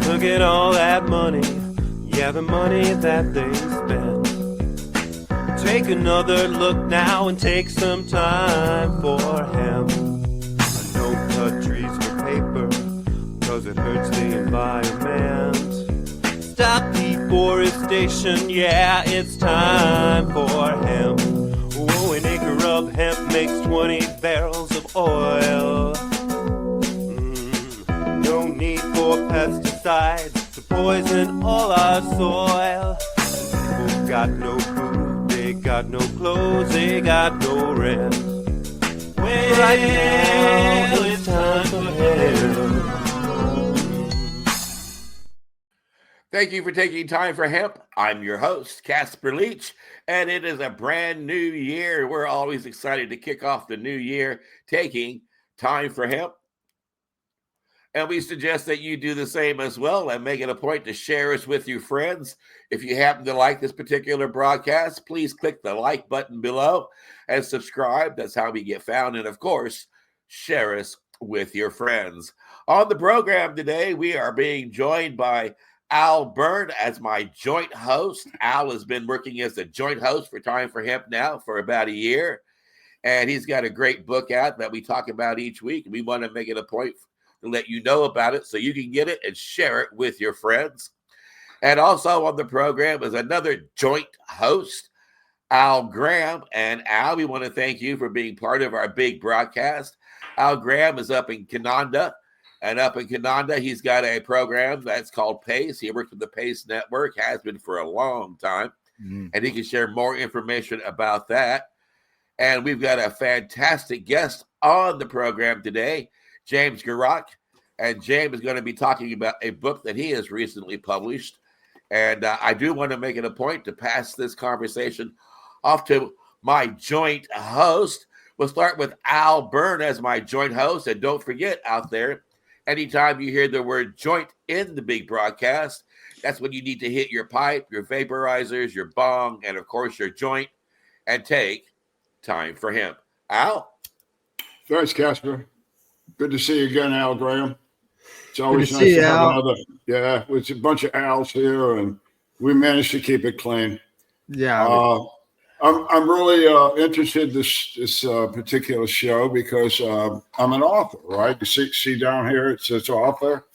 Look at all that money, yeah, the money that they spend. Take another look now and take some time for hemp. I don't cut trees for paper, cause it hurts the environment. Stop deforestation, yeah, it's time for hemp. Oh, an acre of hemp makes 20 barrels of oil. No need for pesticides to poison all our soil. People got no food, they got no clothes, they got no rest. Well, right now it's time for hemp. Thank you for taking time for hemp. I'm your host, Casper Leitch, and it is a brand new year. We're always excited to kick off the new year taking time for hemp. And we suggest that you do the same as well and make it a point to share us with your friends. If you happen to like this particular broadcast, please click the like button below and subscribe. That's how we get found. And of course, share us with your friends. On the program today, we are being joined by Byrne as my joint host. Al has been working as a joint host for Time for Hemp now for about a year. And he's got a great book out that we talk about each week. We want to make it a point to let you know about it so you can get it and share it with your friends. And also on the program is another joint host, Al Graham. And Al, we want to thank you for being part of our big broadcast. Al Graham is up in Canada. And up in Canada, he's got a program that's called PACE. He works with the PACE network, has been for a long time. And he can share more information about that. And we've got a fantastic guest on the program today, James Gierach. And James is going to be talking about a book that he has recently published. And I do want to make it a point to pass this conversation off to my joint host. We'll start with Byrne as my joint host. And don't forget out there, anytime you hear the word joint in the big broadcast, that's when you need to hit your pipe, your vaporizers, your bong, and of course your joint, and take time for hemp. Al? Thanks, Casper. Good to see you again, Al Graham. It's always Good nice see to you, have Al. another. Yeah, it's a bunch of Al's here, and we managed to keep it clean. Yeah. I'm really interested in this particular show because I'm an author, right? You see down here it says author.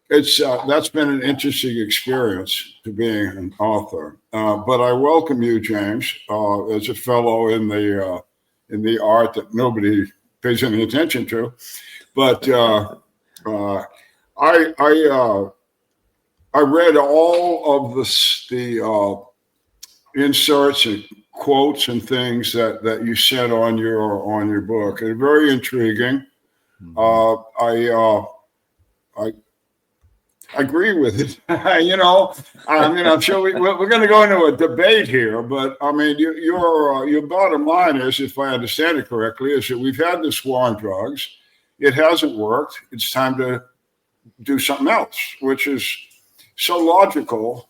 That's been an interesting experience to being an author. But I welcome you, James, as a fellow in the art that nobody pays any attention to. But I read all of the inserts and quotes and things that you said on your book. They're very intriguing. I agree with it. I'm sure we're going to go into a debate here, but I mean, your bottom line is, if I understand it correctly, is that we've had this war on drugs. It hasn't worked. It's time to do something else, which is so logical.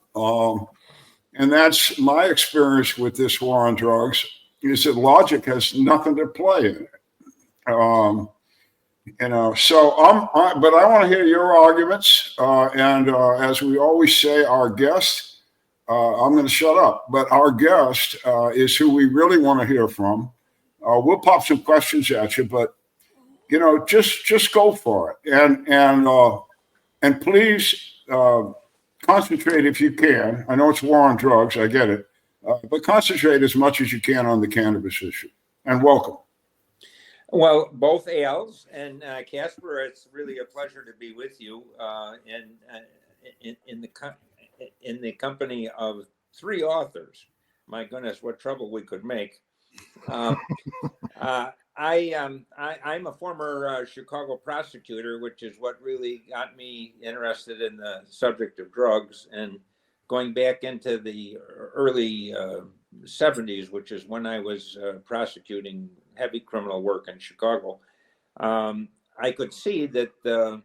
And that's my experience with this war on drugs, is that logic has nothing to play in it. But I want to hear your arguments. And as we always say, our guest, I'm going to shut up, but our guest is who we really want to hear from. We'll pop some questions at you, but just go for it. And please concentrate if you can. I know it's war on drugs, I get it, but concentrate as much as you can on the cannabis issue. And welcome. Well, both Al's and Casper, it's really a pleasure to be with you in the company of three authors. My goodness, what trouble we could make. I'm a former Chicago prosecutor, which is what really got me interested in the subject of drugs, and going back into the early 70s, which is when I was prosecuting heavy criminal work in Chicago. I could see that the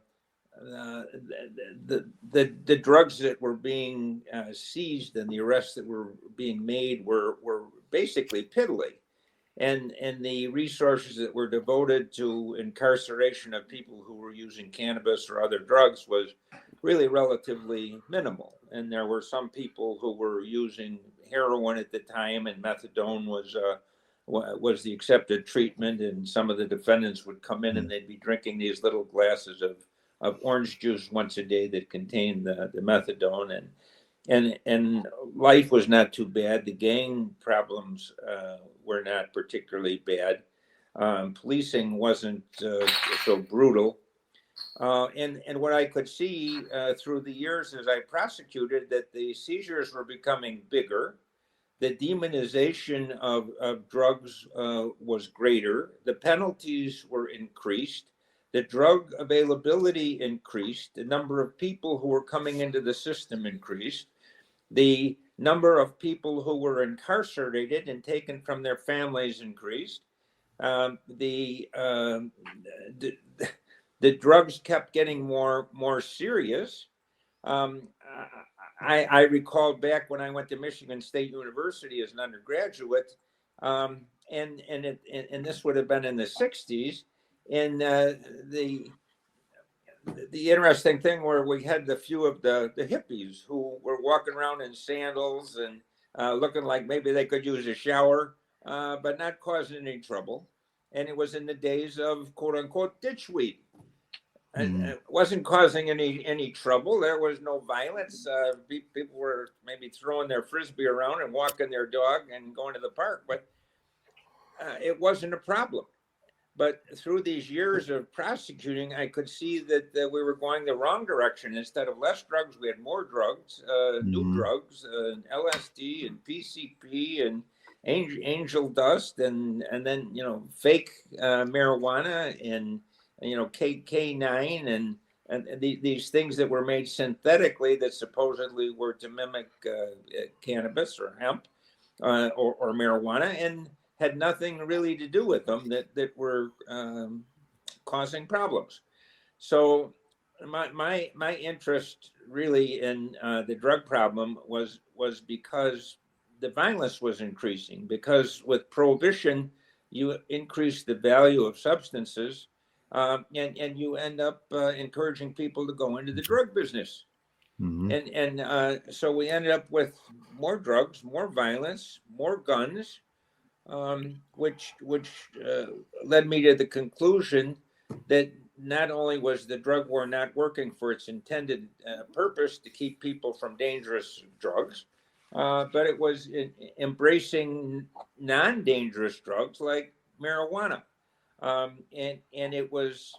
drugs that were being seized and the arrests that were being made were basically piddly. and the resources that were devoted to incarceration of people who were using cannabis or other drugs was really relatively minimal. And there were some people who were using heroin at the time, and methadone was the accepted treatment. And some of the defendants would come in and they'd be drinking these little glasses of orange juice once a day that contained the methadone, and life was not too bad. The gang problems were not particularly bad. Policing wasn't so brutal. And what I could see through the years as I prosecuted, that the seizures were becoming bigger, the demonization of drugs was greater, the penalties were increased, the drug availability increased, the number of people who were coming into the system increased, the number of people who were incarcerated and taken from their families increased. The drugs kept getting more serious. I recalled back when I went to Michigan State University as an undergraduate, and this would have been in the 60s. And the interesting thing where we had the few of the hippies who were walking around in sandals and looking like maybe they could use a shower, but not causing any trouble. And it was in the days of quote unquote ditchweed. And it wasn't causing any trouble. There was no violence. People were maybe throwing their frisbee around and walking their dog and going to the park, but it wasn't a problem. But through these years of prosecuting, I could see that we were going the wrong direction. Instead of less drugs, we had more drugs, new drugs, LSD and PCP and angel dust, and then fake marijuana and K9 and these things that were made synthetically that supposedly were to mimic cannabis or hemp or marijuana, and had nothing really to do with them, that were causing problems. So my interest really in the drug problem was because the violence was increasing, because with prohibition you increase the value of substances, and you end up encouraging people to go into the drug business. And so we ended up with more drugs, more violence, more guns, which led me to the conclusion that not only was the drug war not working for its intended purpose to keep people from dangerous drugs, but it was embracing non-dangerous drugs like marijuana. And it was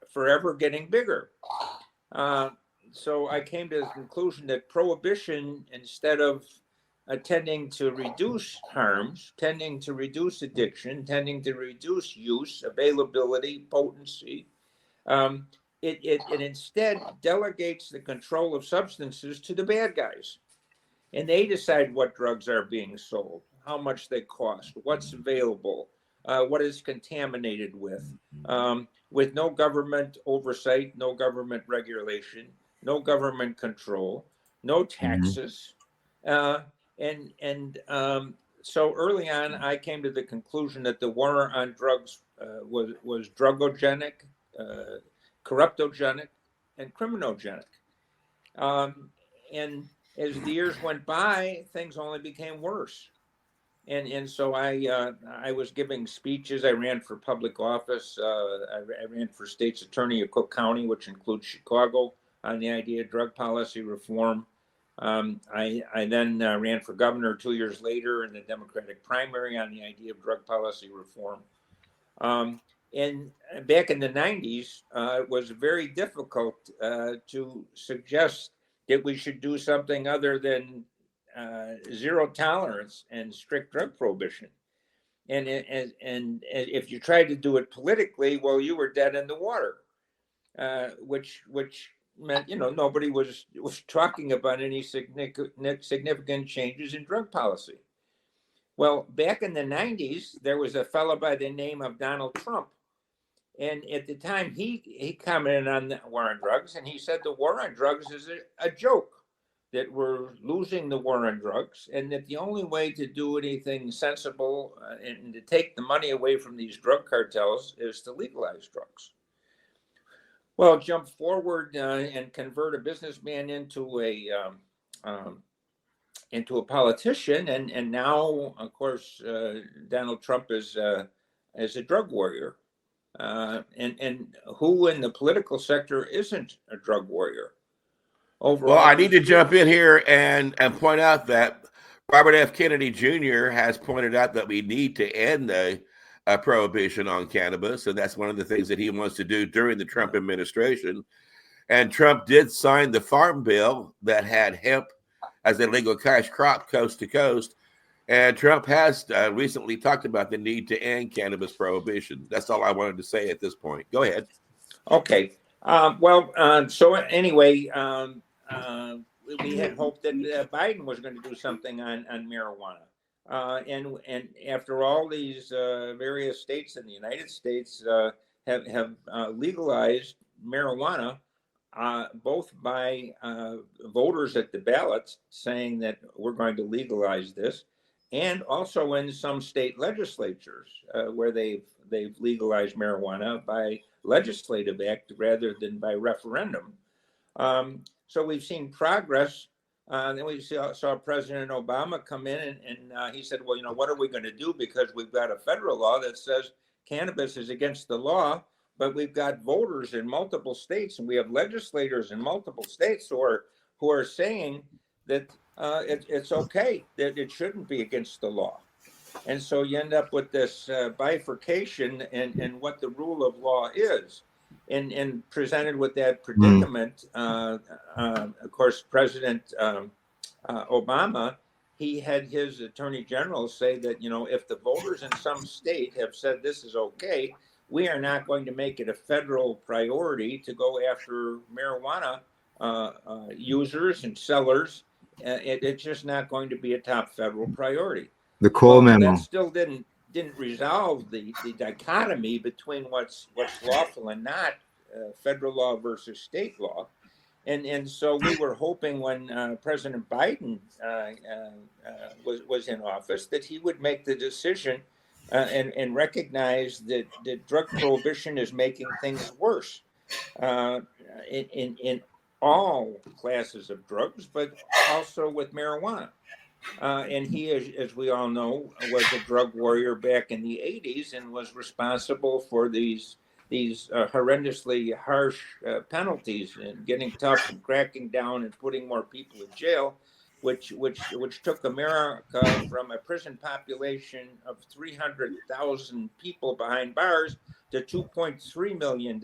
forever getting bigger. So I came to the conclusion that prohibition, instead of tending to reduce harms, tending to reduce addiction, tending to reduce use, availability, potency, it instead delegates the control of substances to the bad guys. And they decide what drugs are being sold, how much they cost, what's available, what is contaminated with no government oversight, no government regulation, no government control, no taxes. So early on, I came to the conclusion that the war on drugs was drugogenic, corruptogenic, and criminogenic. And as the years went by, things only became worse. And so I was giving speeches. I ran for public office. I ran for state's attorney of Cook County, which includes Chicago, on the idea of drug policy reform. I then ran for governor 2 years later in the Democratic primary on the idea of drug policy reform. And back in the 90s, it was very difficult to suggest that we should do something other than zero tolerance and strict drug prohibition. And if you tried to do it politically, well, you were dead in the water, which meant nobody was talking about any significant changes in drug policy. Well, back in the 90s, there was a fellow by the name of Donald Trump. And at the time, he commented on the war on drugs, and he said the war on drugs is a joke. that we're losing the war on drugs, and that the only way to do anything sensible and to take the money away from these drug cartels is to legalize drugs. Well, jump forward and convert a businessman into a politician, and now, of course, Donald Trump is a drug warrior, and who in the political sector isn't a drug warrior? Overall, well, I need to jump in here and point out that Robert F. Kennedy Jr. has pointed out that we need to end the prohibition on cannabis, and that's one of the things that he wants to do during the Trump administration. And Trump did sign the farm bill that had hemp as a legal cash crop coast to coast. And Trump has recently talked about the need to end cannabis prohibition. That's all I wanted to say at this point. Go ahead. Okay. So anyway, we had hoped that Biden was going to do something on marijuana. And after all, these various states in the United States have legalized marijuana, both by voters at the ballots saying that we're going to legalize this, and also in some state legislatures where they've legalized marijuana by legislative act rather than by referendum. So we've seen progress. Then we saw President Obama come in and he said, well, what are we going to do? Because we've got a federal law that says cannabis is against the law, but we've got voters in multiple states and we have legislators in multiple states who are saying that it's okay, that it shouldn't be against the law. And so you end up with this bifurcation and what the rule of law is. And presented with that predicament, of course, President Obama, he had his attorney general say that, if the voters in some state have said this is okay, we are not going to make it a federal priority to go after marijuana users and sellers. It's just not going to be a top federal priority. The Cole memo. That still didn't resolve the dichotomy between what's lawful and not, federal law versus state law, and so we were hoping when President Biden was in office that he would make the decision and recognize that drug prohibition is making things worse in all classes of drugs, but also with marijuana. And he, as we all know, was a drug warrior back in the 80s and was responsible for these horrendously harsh penalties and getting tough and cracking down and putting more people in jail, which took America from a prison population of 300,000 people behind bars to $2.3 million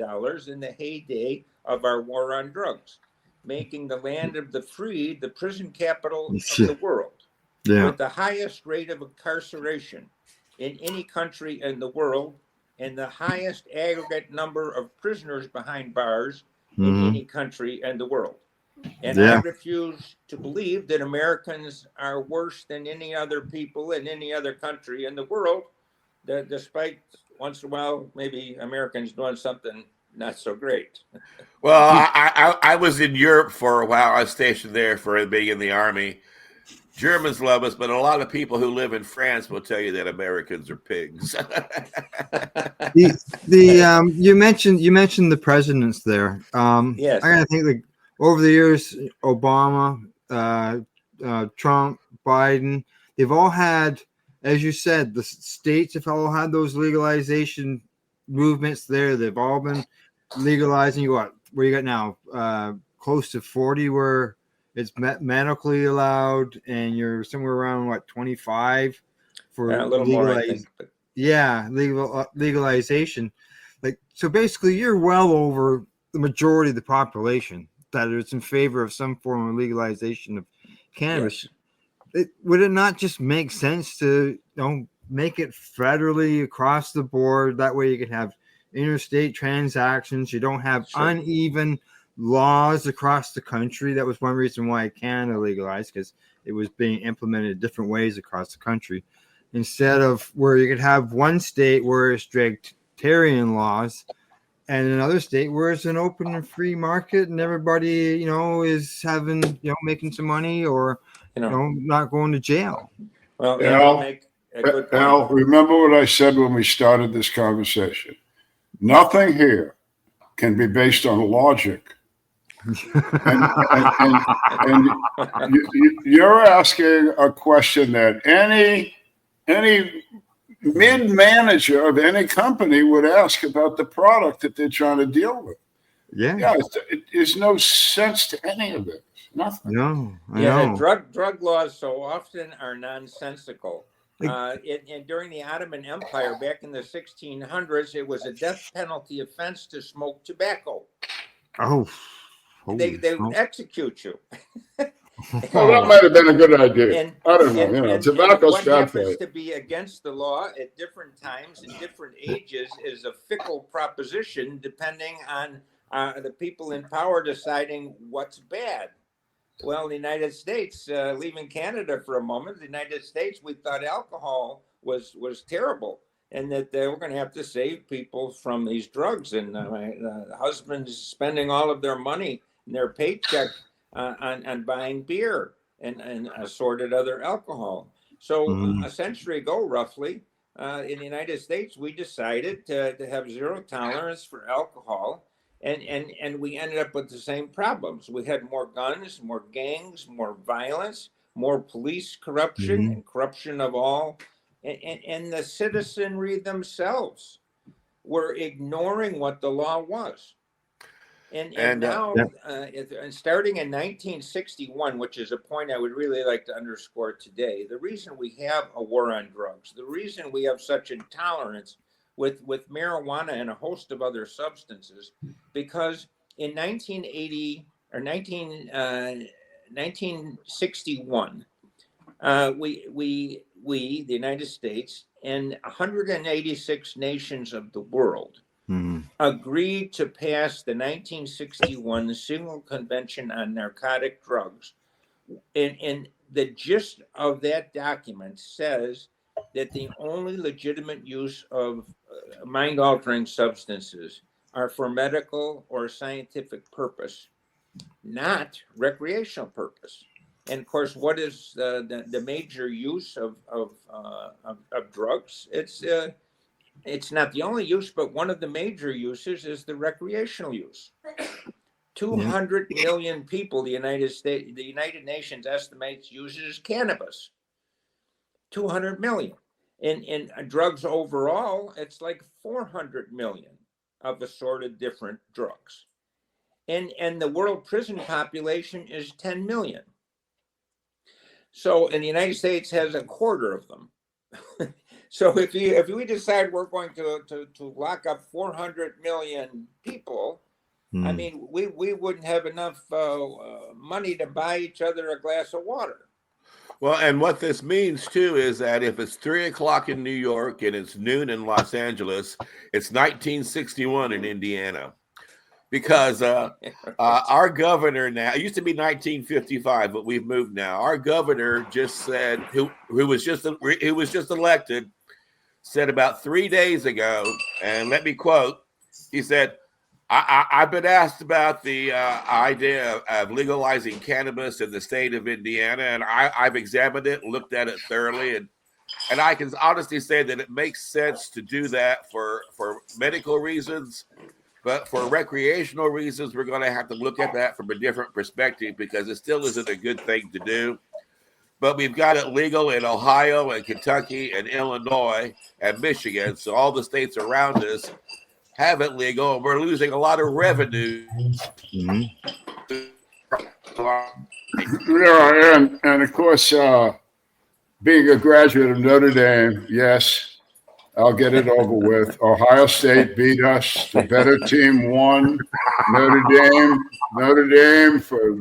in the heyday of our war on drugs, making the land of the free the prison capital of the world. Yeah. With the highest rate of incarceration in any country in the world and the highest aggregate number of prisoners behind bars in any country in the world. And I refuse to believe that Americans are worse than any other people in any other country in the world, despite once in a while maybe Americans doing something not so great. Well, I was in Europe for a while. I was stationed there for being in the Army. Germans love us, but a lot of people who live in France will tell you that Americans are pigs. You mentioned the presidents there. Yes. I gotta think, like, over the years, Obama, Trump, Biden, they've all had, as you said, the states have all had those legalization movements there. They've all been legalizing. Where you got now? Close to 40 where it's medically allowed, and you're somewhere around 25 for a little more, I think. Legalization. Like, so basically, you're well over the majority of the population that is in favor of some form of legalization of cannabis. Yes. Would it not just make sense to make it federally across the board? That way, you could have interstate transactions. You don't have uneven laws across the country. That was one reason why Canada legalized, because it was being implemented different ways across the country, instead of where you could have one state where it's draconian laws and another state where it's an open and free market and everybody, is having, making some money or, not going to jail. Well, you Al, make a good point. Al, remember what I said when we started this conversation. Nothing here can be based on logic. And you're asking a question that any mid-manager of any company would ask about the product that they're trying to deal with. Yeah. There's no sense to any of it. Nothing. No, I Yeah, know. drug laws so often are nonsensical. During the Ottoman Empire, back in the 1600s, it was a death penalty offense to smoke tobacco. Oh, They would execute you. Well, that might have been a good idea. I don't know. Tobacco's what bad for happens you. to be against the law at different times and different ages is a fickle proposition, depending on the people in power deciding what's bad. Well, the United States, leaving Canada for a moment, the United States, we thought alcohol was terrible, and that they were going to have to save people from these drugs. And my husband's spending all of their money and their paycheck on buying beer and assorted other alcohol. So a century ago, roughly, in the United States, we decided to have zero tolerance for alcohol. And we ended up with the same problems. We had more guns, more gangs, more violence, more police corruption and corruption of all. And the citizenry themselves were ignoring what the law was. And now, starting in 1961, which is a point I would really like to underscore today, the reason we have a war on drugs, the reason we have such intolerance with marijuana and a host of other substances, because in 1961, we, the United States, and 186 nations of the world agreed to pass the 1961 Single Convention on Narcotic Drugs. And the gist of that document says that the only legitimate use of mind-altering substances are for medical or scientific purpose, not recreational purpose. And of course, what is the major use of drugs? It's not the only use, but one of the major uses is the recreational use. 200 million people, the United Nations estimates uses cannabis. 200 million. In drugs overall, it's like 400 million of assorted different drugs. And the world prison population is 10 million. So, and the United States has a quarter of them. So if we decide we're going to lock up 400 million people, I mean, we wouldn't have enough money to buy each other a glass of water. Well, and what this means, too, is that if it's 3 o'clock in New York and it's noon in Los Angeles, it's 1961 in Indiana. Because our governor now, it used to be 1955, but we've moved now. Our governor just said, who was just elected, said about 3 days ago, and let me quote, he said, I've been asked about the idea of legalizing cannabis in the state of Indiana, and I've examined it, looked at it thoroughly, and I can honestly say that it makes sense to do that for medical reasons, but for recreational reasons, we're going to have to look at that from a different perspective because it still isn't a good thing to do. But we've got it legal in Ohio and Kentucky and Illinois and Michigan, so all the states around us have it legal, and we're losing a lot of revenue. Yeah, and of course, being a graduate of Notre Dame, yes, I'll get it over with. Ohio State beat us. The better team won. Notre Dame for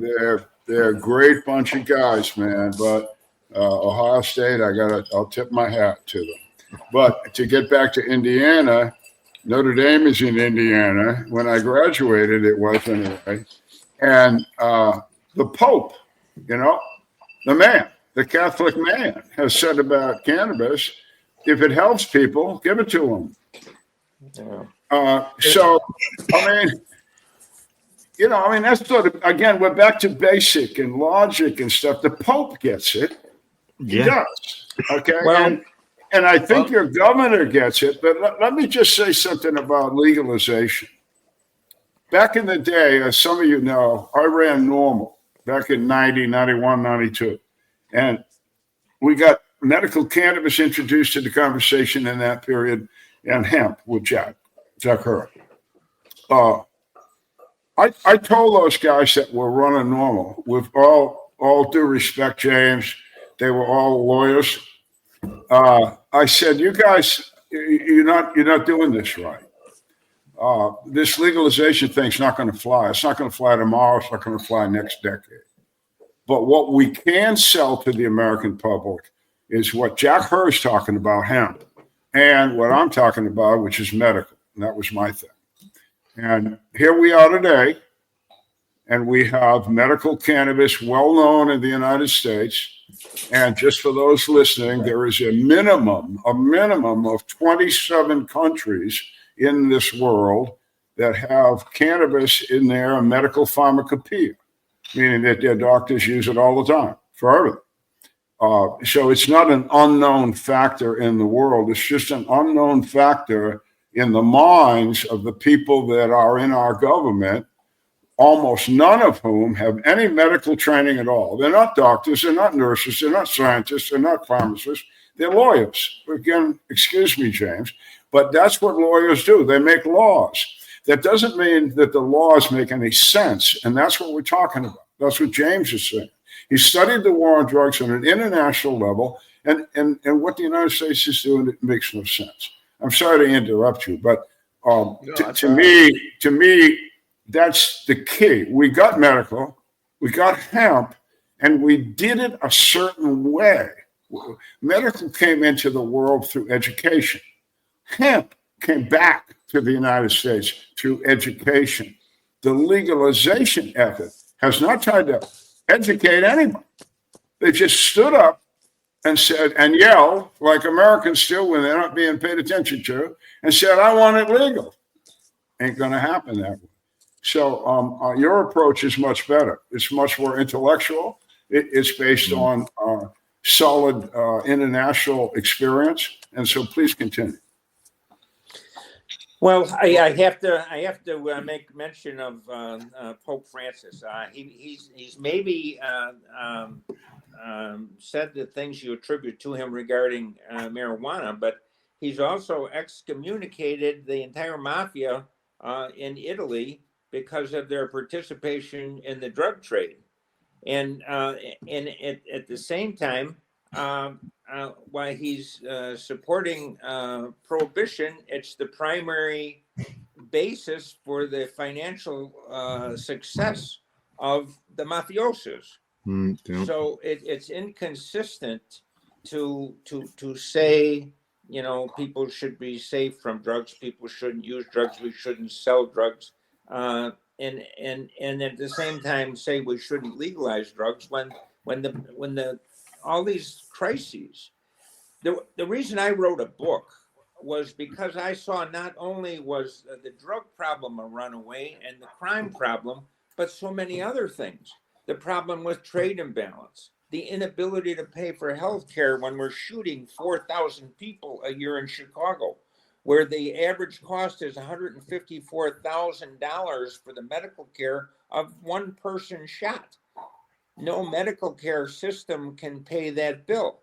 they're a great bunch of guys, man. But Ohio State, I'll tip my hat to them. But to get back to Indiana, Notre Dame is in Indiana. When I graduated, it was anyway. And the Pope, the man, the Catholic man, has said about cannabis, if it helps people, give it to them. So, I mean, that's sort of, again, we're back to basic and logic and stuff. The Pope gets it. He does. Okay. Well, and I think your governor gets it. But let me just say something about legalization. Back in the day, as some of you know, I ran Normal back in 90, 91, 92. And we got medical cannabis introduced to the conversation in that period, and hemp with Jack Hurd. I told those guys that were running Normal, with all due respect, James, they were all lawyers. I said, you guys, you're not doing this right. This legalization thing's not going to fly. It's not going to fly tomorrow. It's not going to fly next decade. But what we can sell to the American public is what Jack Hurd's talking about, hemp, and what I'm talking about, which is medical. And that was my thing. And here we are today, and we have medical cannabis well known in the United States. And just for those listening, there is a minimum of 27 countries in this world that have cannabis in their medical pharmacopoeia, meaning that their doctors use it all the time for everything. So it's not an unknown factor in the world. It's just an unknown factor in the minds of the people that are in our government, almost none of whom have any medical training at all. They're not doctors, they're not nurses, they're not scientists, they're not pharmacists, they're lawyers. Again, excuse me, James, but that's what lawyers do. They make laws. That doesn't mean that the laws make any sense, and that's what we're talking about. That's what James is saying. He studied the war on drugs on an international level, and what the United States is doing, it makes no sense. I'm sorry to interrupt you, but to me, that's the key. We got medical, we got hemp, and we did it a certain way. Medical came into the world through education. Hemp came back to the United States through education. The legalization effort has not tried to educate anyone. They just stood up and said, and yelled like Americans do when they're not being paid attention to, and said, I want it legal. Ain't going to happen that way. So your approach is much better. It's much more intellectual. It's based on solid international experience. And so please continue. Well, I have to make mention of Pope Francis. He's maybe said the things you attribute to him regarding marijuana, but he's also excommunicated the entire mafia in Italy because of their participation in the drug trade, and at the same time, while he's supporting prohibition, it's the primary basis for the financial success of the mafiosos. So it's inconsistent to say, people should be safe from drugs, people shouldn't use drugs, we shouldn't sell drugs, and at the same time say we shouldn't legalize drugs when the all these crises. The reason I wrote a book was because I saw not only was the drug problem a runaway and the crime problem, but so many other things. The problem with trade imbalance, the inability to pay for health care when we're shooting 4,000 people a year in Chicago, where the average cost is $154,000 for the medical care of one person shot. No medical care system can pay that bill.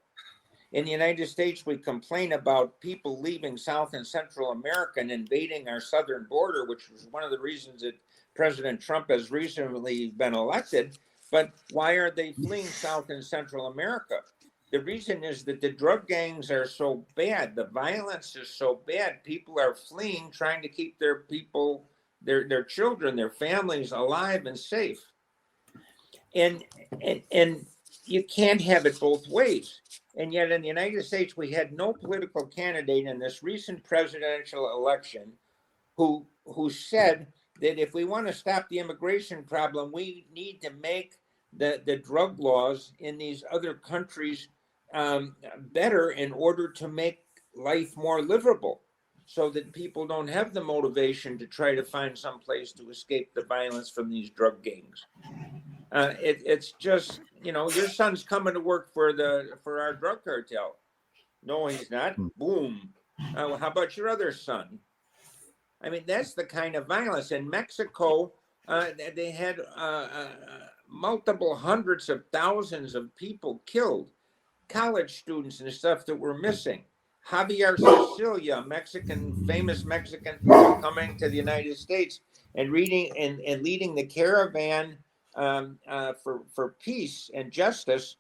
In the United States, we complain about people leaving South and Central America and invading our southern border, which was one of the reasons that President Trump has recently been elected. But why are they fleeing South and Central America? The reason is that the drug gangs are so bad. The violence is so bad. People are fleeing, trying to keep their people, their children, their families alive and safe. And you can't have it both ways. And yet in the United States, we had no political candidate in this recent presidential election who said that if we want to stop the immigration problem, we need to make the drug laws in these other countries better in order to make life more livable. so that people don't have the motivation to try to find some place to escape the violence from these drug gangs. It's just, your son's coming to work for our drug cartel. No, he's not. Boom. How about your other son? I mean, that's the kind of violence. In Mexico, they had multiple hundreds of thousands of people killed, college students and stuff that were missing. Javier Cecilia, famous Mexican fellow, coming to the United States and leading the caravan for peace and justice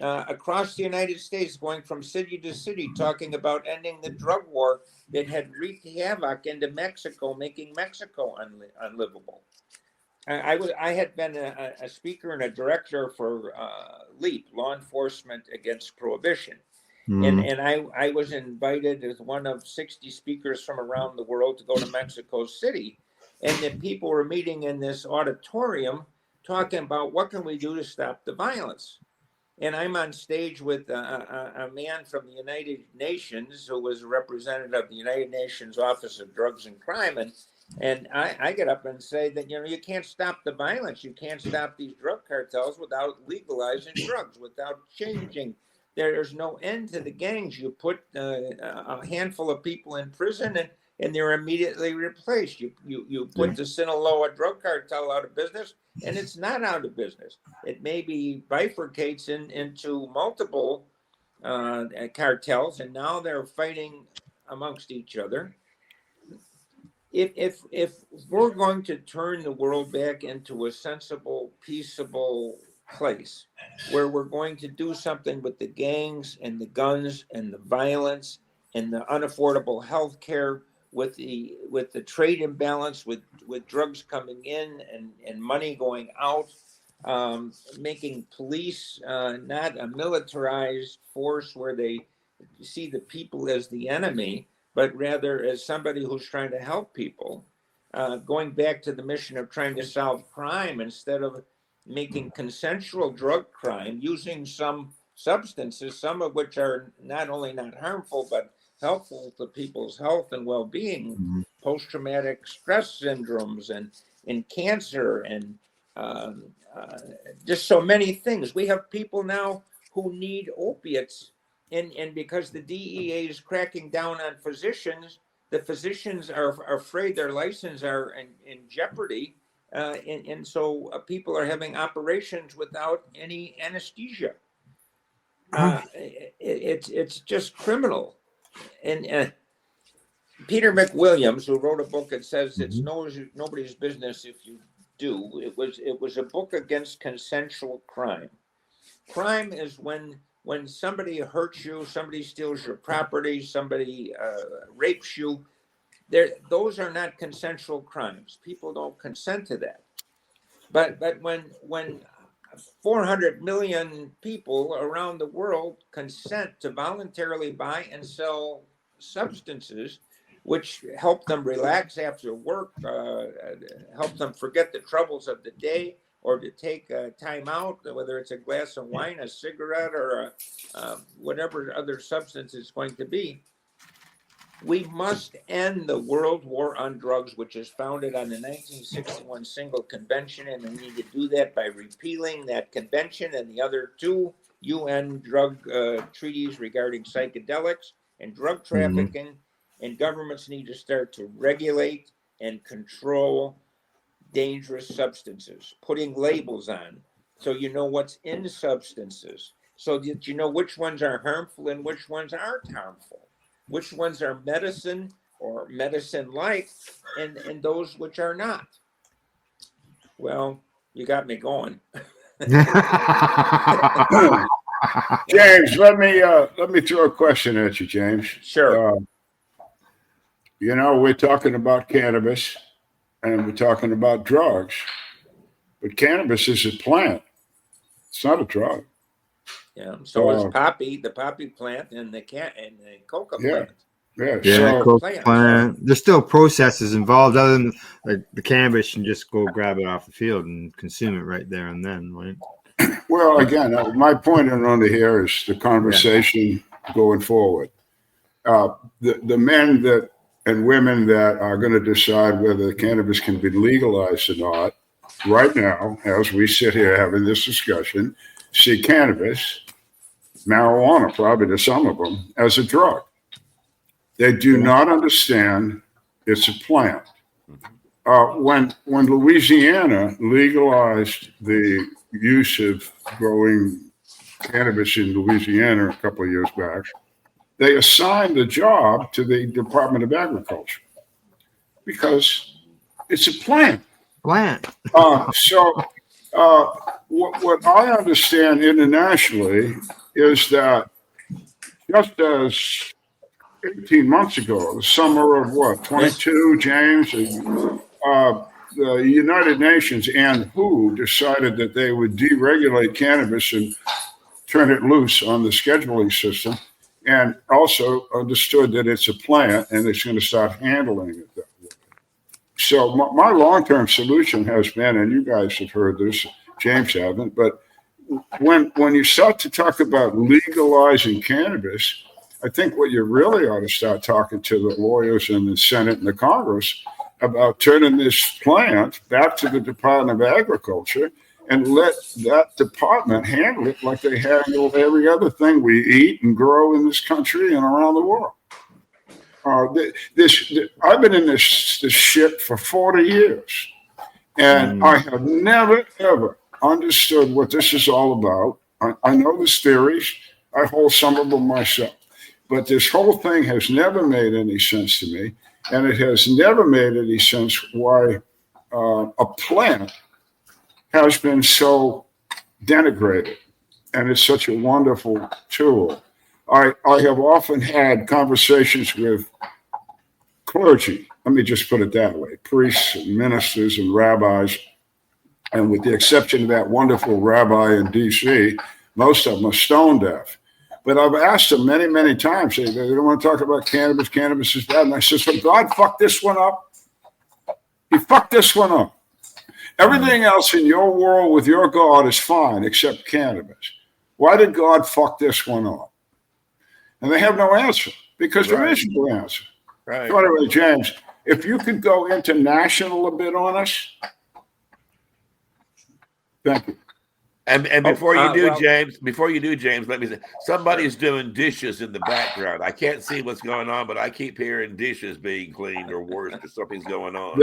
across the United States, going from city to city, talking about ending the drug war that had wreaked havoc into Mexico, making Mexico unlivable. I had been a speaker and a director for LEAP, Law Enforcement Against Prohibition. And I was invited as one of 60 speakers from around the world to go to Mexico City. And the people were meeting in this auditorium talking about what can we do to stop the violence. And I'm on stage with a man from the United Nations who was a representative of the United Nations Office of Drugs and Crime. And I get up and say that, you can't stop the violence. You can't stop these drug cartels without legalizing drugs, without changing. There's no end to the gangs. You put a handful of people in prison and they're immediately replaced. You put the Sinaloa drug cartel out of business, and it's not out of business. It maybe bifurcates into multiple cartels, and now they're fighting amongst each other. If we're going to turn the world back into a sensible, peaceable place where we're going to do something with the gangs and the guns and the violence and the unaffordable health care, with the trade imbalance, with drugs coming in and money going out, making police not a militarized force where they see the people as the enemy, but rather as somebody who's trying to help people, going back to the mission of trying to solve crime instead of making consensual drug crime, using some substances, some of which are not only not harmful, but helpful to people's health and well-being, post-traumatic stress syndromes and cancer and just so many things. We have people now who need opiates, and because the DEA is cracking down on physicians, the physicians are afraid their license are in jeopardy. And so people are having operations without any anesthesia. It's just criminal. And Peter McWilliams, who wrote a book that says it's nobody's business if you do. It was a book against consensual crime. Crime is when somebody hurts you, somebody steals your property, somebody rapes you. Those are not consensual crimes. People don't consent to that. But when 400 million people around the world consent to voluntarily buy and sell substances which help them relax after work, help them forget the troubles of the day, or to take time out, whether it's a glass of wine, a cigarette, or whatever other substance it's going to be. We must end the World War on Drugs, which is founded on the 1961 Single Convention, and we need to do that by repealing that convention and the other two UN drug treaties regarding psychedelics and drug trafficking. And governments need to start to regulate and control dangerous substances, putting labels on so you know what's in substances, so that you know which ones are harmful and which ones aren't harmful, which ones are medicine or medicine-like, and those which are not. Well, you got me going. James, let me throw a question at you, James. Sure. We're talking about cannabis and we're talking about drugs, but cannabis is a plant. It's not a drug. Yeah. So is poppy, the poppy plant, and the coca plant. Yeah. Coca plant. There's still processes involved other than like the cannabis, and just go grab it off the field and consume it right there and then, right? Well, again, my point around here is the conversation going forward. The men that and women that are going to decide whether cannabis can be legalized or not, right now, as we sit here having this discussion, see cannabis, marijuana, probably to some of them, as a drug. They do not understand it's a plant. When Louisiana legalized the use of growing cannabis in Louisiana a couple of years back, they assigned the job to the Department of Agriculture because it's a plant. So what I understand internationally is that just as 18 months ago, the summer of what, 22, James, the United Nations and WHO decided that they would deregulate cannabis and turn it loose on the scheduling system, and also understood that it's a plant and it's going to start handling it that way. So my long-term solution has been, and you guys have heard this, James haven't, but when you start to talk about legalizing cannabis, I think what you really ought to start talking to the lawyers in the Senate and the Congress about turning this plant back to the Department of Agriculture and let that department handle it like they handle every other thing we eat and grow in this country and around the world. I've been in this shit for 40 years, and I have never, ever understood what this is all about. I know the theories. I hold some of them myself. But this whole thing has never made any sense to me, and it has never made any sense why a plant has been so denigrated, and it's such a wonderful tool. I have often had conversations with clergy, let me just put it that way, priests and ministers and rabbis, and with the exception of that wonderful rabbi in D.C., most of them are stone deaf. But I've asked them many, many times, they don't want to talk about cannabis. Cannabis is bad. And I said, so God fucked this one up? He fucked this one up. Everything else in your world with your God is fine except cannabis. Why did God fuck this one up? And they have no answer because there is no answer. Right. So anyway, James, if you could go international a bit on us. Thank you. And before you do, well, James, let me say, somebody's doing dishes in the background. I can't see what's going on, but I keep hearing dishes being cleaned or worse, or something's going on.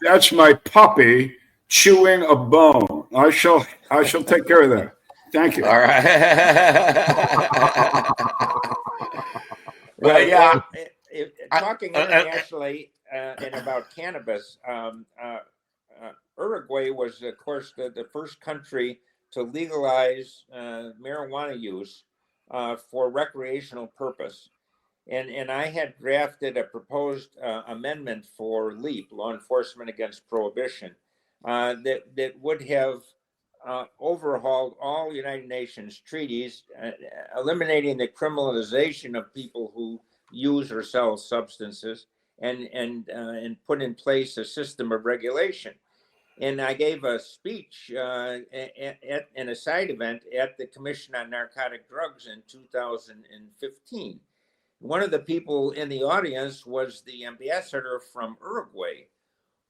That's my puppy chewing a bone. I shall take care of that. Thank you. All right. well, yeah. Talking internationally and about cannabis, Uruguay was, of course, the first country to legalize marijuana use for recreational purpose. And I had drafted a proposed amendment for LEAP, Law Enforcement Against Prohibition, that would have overhauled all United Nations treaties, eliminating the criminalization of people who use or sell substances, and put in place a system of regulation. And I gave a speech in a side event at the Commission on Narcotic Drugs in 2015. One of the people in the audience was the ambassador from Uruguay,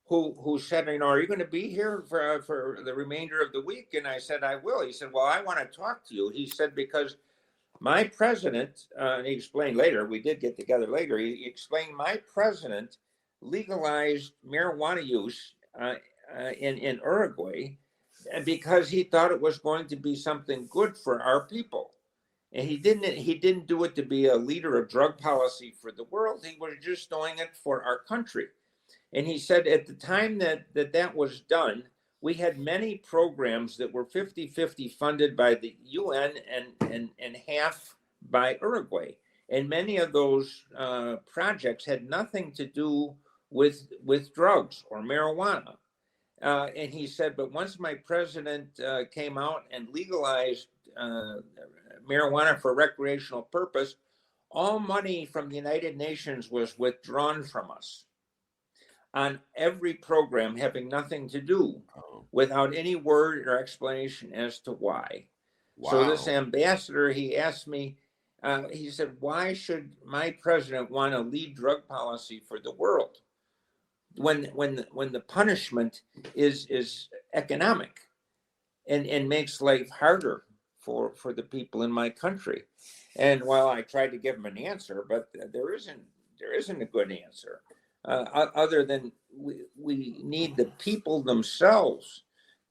who said, are you going to be here for the remainder of the week? And I said, I will. He said, well, I want to talk to you. He said, because my president, and he explained later, we did get together later, he explained my president legalized marijuana use in Uruguay because he thought it was going to be something good for our people. And he didn't do it to be a leader of drug policy for the world. He was just doing it for our country. And he said at the time that was done, we had many programs that were 50-50 funded by the UN and half by Uruguay. And many of those projects had nothing to do with drugs or marijuana. And he said, but once my president came out and legalized marijuana for recreational purpose, all money from the United Nations was withdrawn from us on every program, having nothing to do, without any word or explanation as to why. Wow. So this ambassador, he asked me, he said, why should my president want to lead drug policy for the world when the punishment is economic and makes life harder for the people in my country? And while I tried to give him an answer, but there isn't a good answer, other than we need the people themselves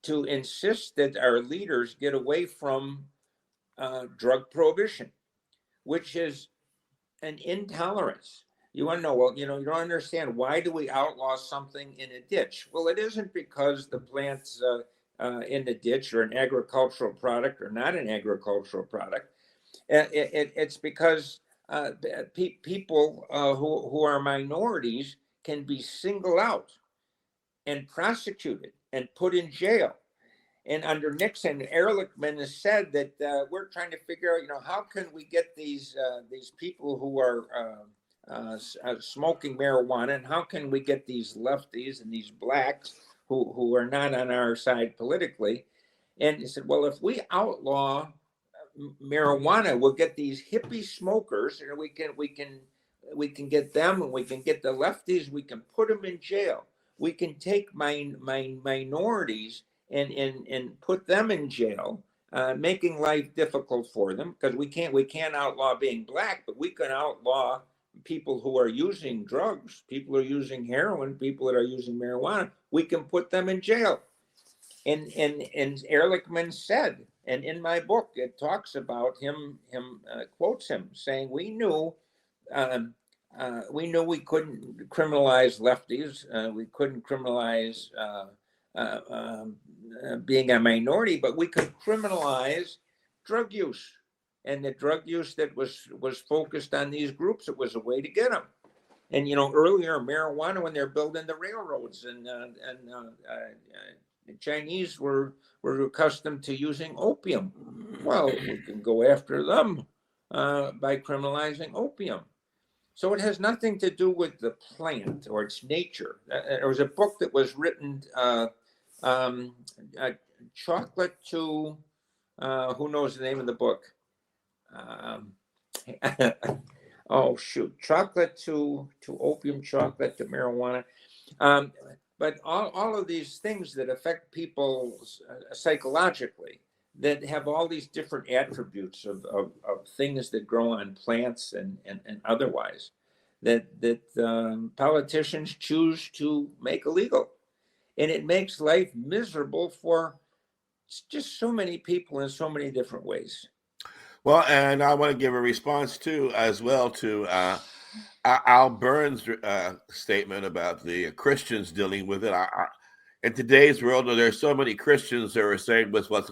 to insist that our leaders get away from drug prohibition, which is an intolerance. You want to know, well, you don't understand, why do we outlaw something in a ditch? Well, it isn't because the plant's in the ditch or an agricultural product or not an agricultural product. It's because people who are minorities can be singled out and prosecuted and put in jail. And under Nixon, Ehrlichman has said that we're trying to figure out, how can we get these people who are smoking marijuana, and how can we get these lefties and these blacks who are not on our side politically? And he said, well, if we outlaw marijuana, we'll get these hippie smokers, and we can get them, and we can get the lefties. We can put them in jail. We can take minorities and put them in jail, making life difficult for them, because we can't outlaw being black, but we can outlaw people who are using drugs, people who are using heroin, people that are using marijuana. We can put them in jail. And Ehrlichman said, and in my book it talks about him quotes him saying, we knew we couldn't criminalize lefties, we couldn't criminalize being a minority, but we could criminalize drug use. And the drug use that was focused on these groups, it was a way to get them. And earlier, marijuana, when they're building the railroads, and the Chinese were accustomed to using opium. Well, we can go after them by criminalizing opium. So it has nothing to do with the plant or its nature. There was a book that was written, Chocolate to, who knows the name of the book? Oh, shoot. Chocolate to opium, chocolate to marijuana. But all of these things that affect people psychologically, that have all these different attributes of things that grow on plants and otherwise, that politicians choose to make illegal. And it makes life miserable for just so many people in so many different ways. Well, and I want to give a response too, as well, to Al Byrne's statement about the Christians dealing with it. In today's world, there's so many Christians that are saying, with what's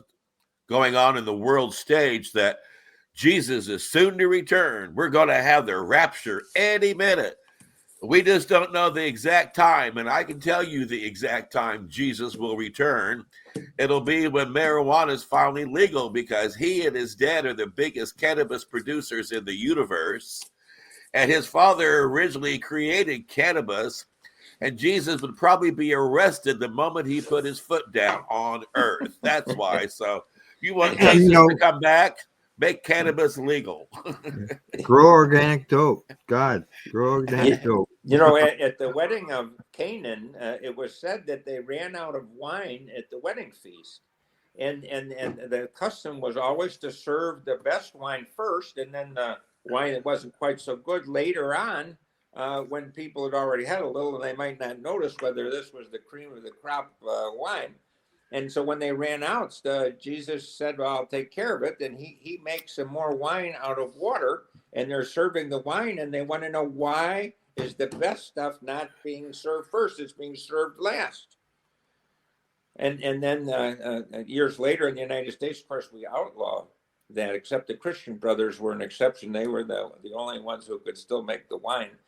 going on in the world stage, that Jesus is soon to return. We're going to have the rapture any minute. We just don't know the exact time, and I can tell you the exact time Jesus will return. It'll be when marijuana is finally legal, because he and his dad are the biggest cannabis producers in the universe, and his father originally created cannabis, and Jesus would probably be arrested the moment he put his foot down on earth. That's why. So you want Jesus to come back? Make cannabis legal. Grow organic dope. God, grow organic dope. At the wedding of Canaan, it was said that they ran out of wine at the wedding feast. And the custom was always to serve the best wine first, and then the wine that wasn't quite so good later on, when people had already had a little, and they might not notice whether this was the cream of the crop wine. And so when they ran out, Jesus said, well, I'll take care of it. And he makes some more wine out of water, and they're serving the wine, and they want to know, why is the best stuff not being served first? It's being served last. And then years later in the United States, of course, we outlaw that, except the Christian Brothers were an exception. They were the only ones who could still make the wine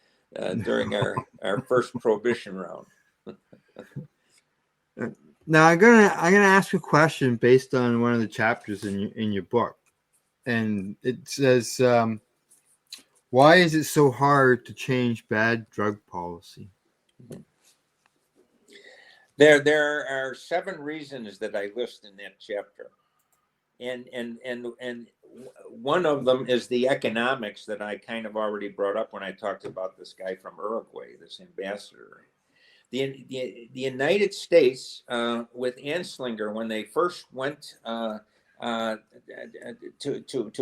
during our first prohibition round. Now I'm gonna ask a question based on one of the chapters in your book, and it says, why is it so hard to change bad drug policy? There are 7 reasons that I list in that chapter, and one of them is the economics that I kind of already brought up when I talked about this guy from Uruguay, this ambassador. The United States, with Anslinger, when they first went to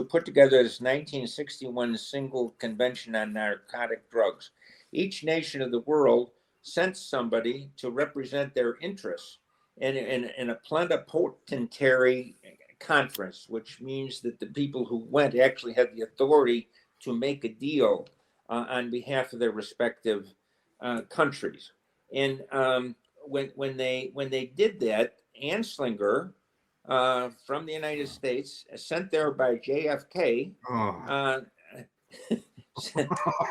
put together this 1961 single convention on narcotic drugs, each nation of the world sent somebody to represent their interests in a plenipotentiary conference, which means that the people who went actually had the authority to make a deal on behalf of their respective countries. And when they did that, Anslinger from the United States, sent there by JFK,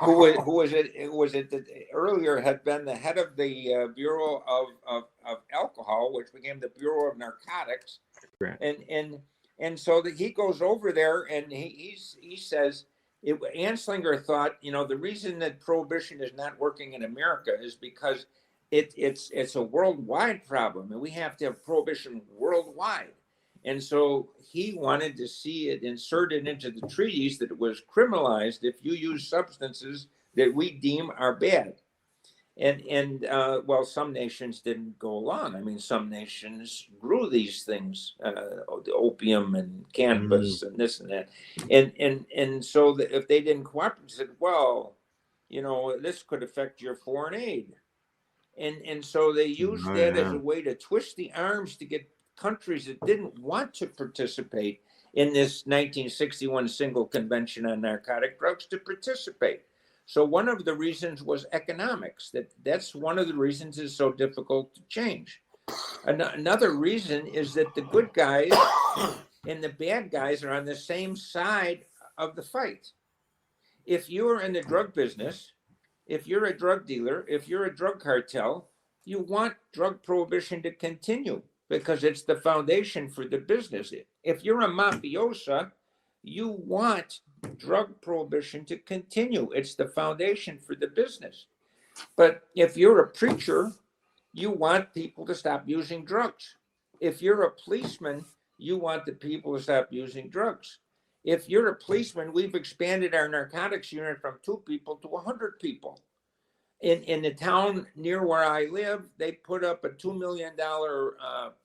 who was it that earlier had been the head of the Bureau of Alcohol, which became the Bureau of Narcotics, Right. and so that he goes over there and he says, Anslinger thought, the reason that prohibition is not working in America is because it's a worldwide problem, and we have to have prohibition worldwide. And so he wanted to see it inserted into the treaties that it was criminalized if you use substances that we deem are bad. And well, some nations didn't go along. I mean, some nations grew these things, the opium and cannabis and this and that. And so that if they didn't cooperate, said, well, this could affect your foreign aid. And so they used that as a way to twist the arms to get countries that didn't want to participate in this 1961 single convention on narcotic drugs to participate. So one of the reasons was economics. That's one of the reasons it's so difficult to change. Another reason is that the good guys and the bad guys are on the same side of the fight. If you're in the drug business, if you're a drug dealer, if you're a drug cartel, you want drug prohibition to continue because it's the foundation for the business. If you're a mafiosa, you want drug prohibition to continue. It's the foundation for the business. But if you're a preacher, you want people to stop using drugs. If you're a policeman, you want the people to stop using drugs. If you're a policeman, we've expanded our narcotics unit from 2 people to 100 people. In the town near where I live, they put up a $2 million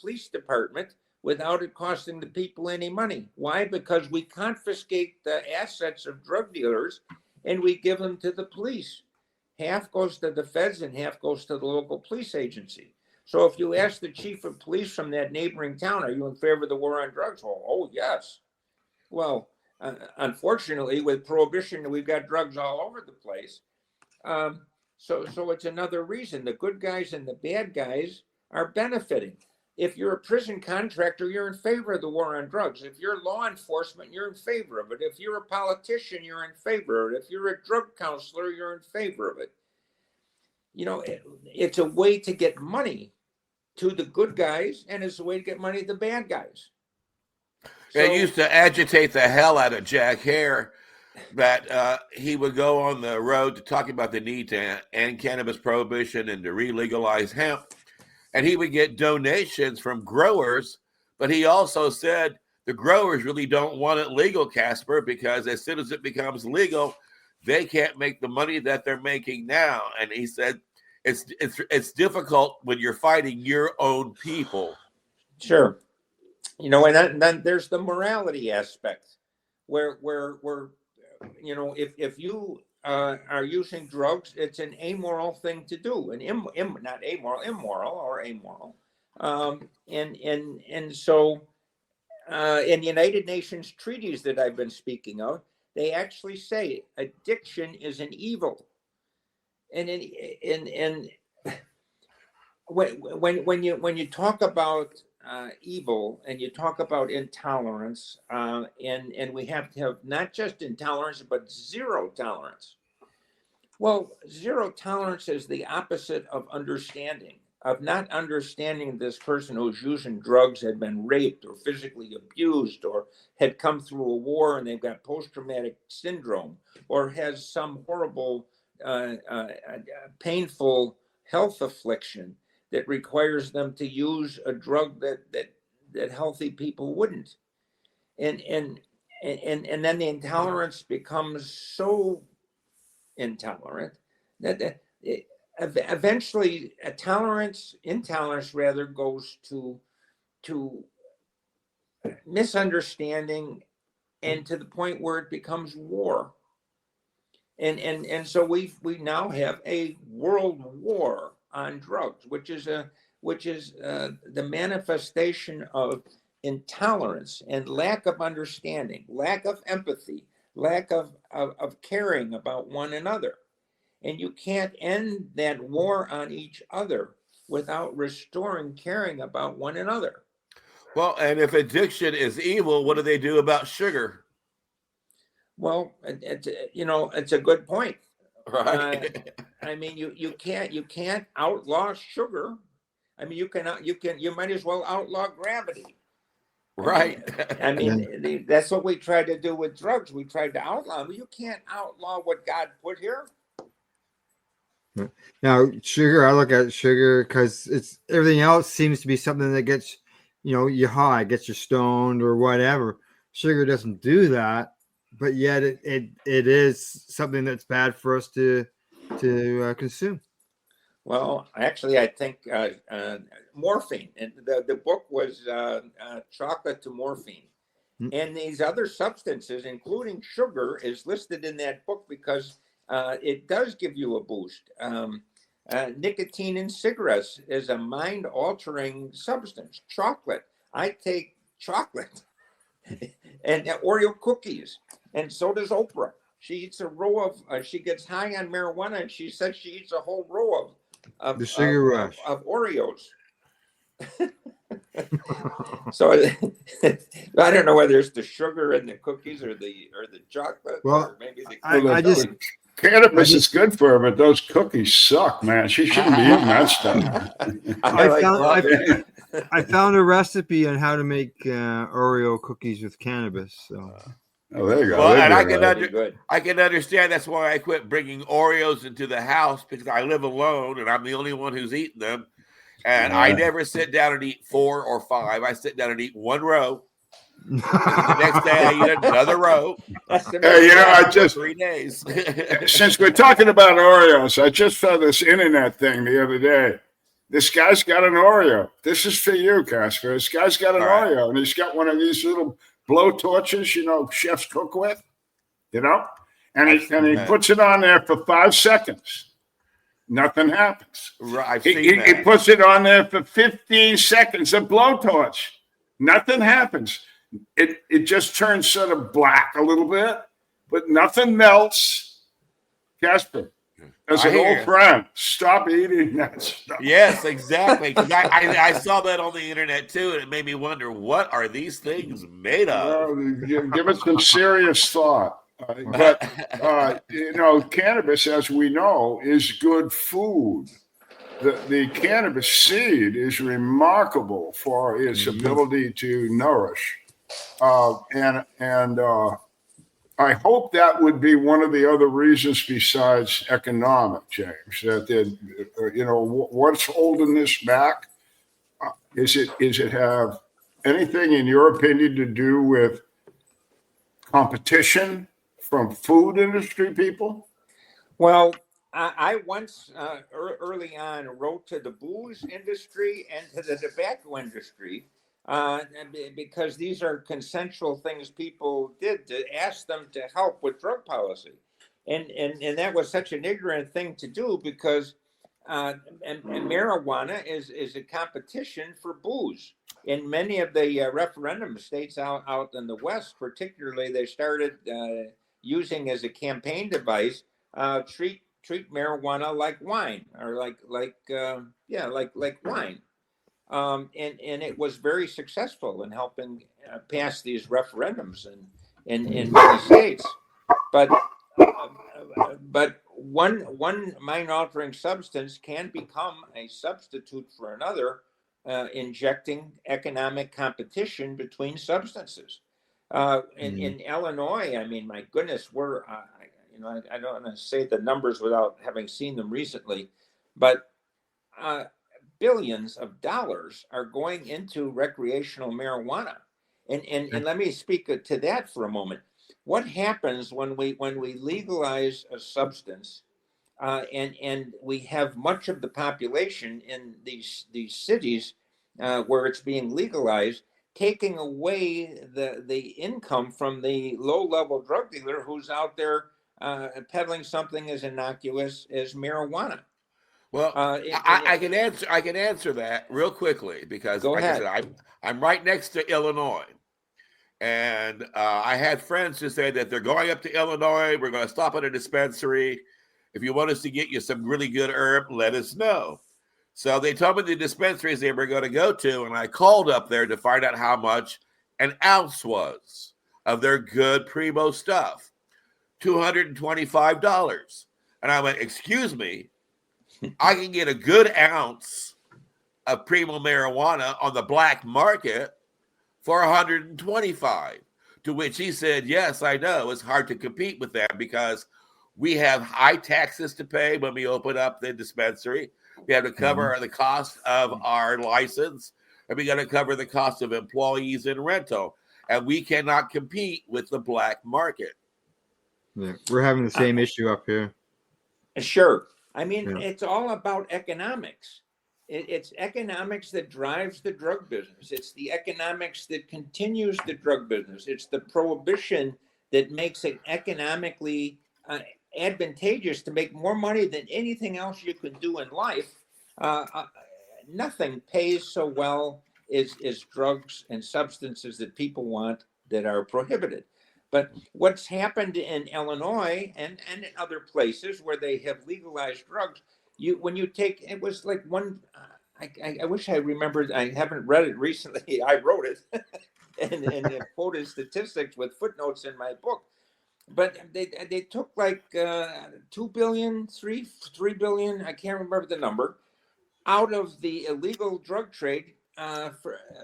police department without it costing the people any money. Why? Because we confiscate the assets of drug dealers and we give them to the police. Half goes to the feds and half goes to the local police agency. So if you ask the chief of police from that neighboring town, are you in favor of the war on drugs? Oh yes. Well, unfortunately, with prohibition, we've got drugs all over the place. So it's another reason the good guys and the bad guys are benefiting. If you're a prison contractor, you're in favor of the war on drugs. If you're law enforcement, you're in favor of it. If you're a politician, you're in favor of it. If you're a drug counselor, you're in favor of it. It's a way to get money to the good guys, and it's a way to get money to the bad guys. It used to agitate the hell out of Jack Hare that he would go on the road to talk about the need to end cannabis prohibition and to re-legalize hemp. And he would get donations from growers, but he also said the growers really don't want it legal, Casper, because as soon as it becomes legal, they can't make the money that they're making now. And he said it's difficult when you're fighting your own people. Sure. And then there's the morality aspect where if you are using drugs, it's an amoral thing to do, not amoral, immoral or amoral. And so in the United Nations treaties that I've been speaking of, they actually say addiction is an evil. And when you talk about evil and you talk about intolerance, and we have to have not just intolerance but zero tolerance. Well, zero tolerance is the opposite of understanding, of not understanding this person who's using drugs had been raped or physically abused or had come through a war and they've got post-traumatic syndrome or has some horrible painful health affliction that requires them to use a drug that healthy people wouldn't. And and then the intolerance becomes so intolerant that eventually intolerance rather goes to misunderstanding, and to the point where it becomes war. And so we now have a world war on drugs, which is the manifestation of intolerance and lack of understanding, lack of empathy, lack of caring about one another. And you can't end that war on each other without restoring caring about one another. Well, and if addiction is evil, what do they do about sugar? Well, it's a good point. Right. I mean, you can't outlaw sugar. I mean, you might as well outlaw gravity. Right. I mean, that's what we tried to do with drugs. We tried to outlaw them. You can't outlaw what God put here. Now, sugar, I look at sugar because it's everything else seems to be something that gets, you high, gets you stoned or whatever. Sugar doesn't do that, but yet it is something that's bad for us to consume. Well, actually, I think morphine, and the book was Chocolate to Morphine. And these other substances, including sugar, is listed in that book because it does give you a boost. Nicotine in cigarettes is a mind-altering substance. Chocolate. I take chocolate and Oreo cookies, and so does Oprah. She eats a row of. She gets high on marijuana, and she says she eats a whole row of the sugar rush of Oreos. So I don't know whether it's the sugar in the cookies or the chocolate. Well, or maybe the I just cannabis is good for her, but those cookies suck, man. She shouldn't be eating that stuff. I found a recipe on how to make Oreo cookies with cannabis. So. Oh, there you go. Well, and I can understand. That's why I quit bringing Oreos into the house, because I live alone and I'm the only one who's eating them. And I never sit down and eat 4 or 5. I sit down and eat one row. And the next day I eat another row. Hey, I just 3 days. Since we're talking about Oreos, I just saw this internet thing the other day. This guy's got an Oreo. This is for you, Casper. This guy's got an Oreo, and he's got one of these little blow torches, chefs cook with, and he puts it on there for 5 seconds. Nothing happens. Right, he puts it on there for 15 seconds, a blowtorch. Nothing happens. It just turns sort of black a little bit, but nothing melts. Casper, as an old friend, stop eating that stuff. Yes, exactly. Because I saw that on the internet too, and it made me wonder, what are these things made of? Well, give it some serious thought. But cannabis, as we know, is good food. The cannabis seed is remarkable for its ability to nourish, and I hope that would be one of the other reasons besides economic, James. That what's holding this back? Is it have anything, in your opinion, to do with competition from food industry people? Well, I once early on wrote to the booze industry and to the tobacco industry because these are consensual things people did, to ask them to help with drug policy, and that was such an ignorant thing to do, because and marijuana is a competition for booze. In many of the referendum states out in the West, particularly, they started using as a campaign device, treat marijuana like wine, or like wine, and it was very successful in helping pass these referendums in many states. But one mind-altering substance can become a substitute for another, injecting economic competition between substances. In Illinois, I mean, my goodness, we're I don't want to say the numbers without having seen them recently, but billions of dollars are going into recreational marijuana, And let me speak to that for a moment. What happens when we legalize a substance, and we have much of the population in these cities where it's being legalized, taking away the income from the low-level drug dealer who's out there peddling something as innocuous as marijuana. Well, I can answer that real quickly because, Go like ahead. I said, I'm right next to Illinois, and I had friends who said that they're going up to Illinois. We're going to stop at a dispensary. If you want us to get you some really good herb, let us know. So they told me the dispensaries they were going to go to, and I called up there to find out how much an ounce was of their good primo stuff. $225. And I went, excuse me, I can get a good ounce of primo marijuana on the black market for $125. To which he said, yes, I know. It's hard to compete with that because we have high taxes to pay when we open up the dispensary. We have to cover the cost of our license, and we got to cover the cost of employees and rental. And we cannot compete with the black market. Yeah, we're having the same issue up here. Sure. I mean, it's all about economics. It's economics that drives the drug business. It's the economics that continues the drug business. It's the prohibition that makes it economically advantageous to make more money than anything else you can do in life. Nothing pays so well as drugs and substances that people want that are prohibited. But what's happened in Illinois and in other places where they have legalized drugs, when you take, it was like one, I wish I remembered, I haven't read it recently, I wrote it and quoted statistics with footnotes in my book. But they took like 2 billion, 3 billion, I can't remember the number, out of the illegal drug trade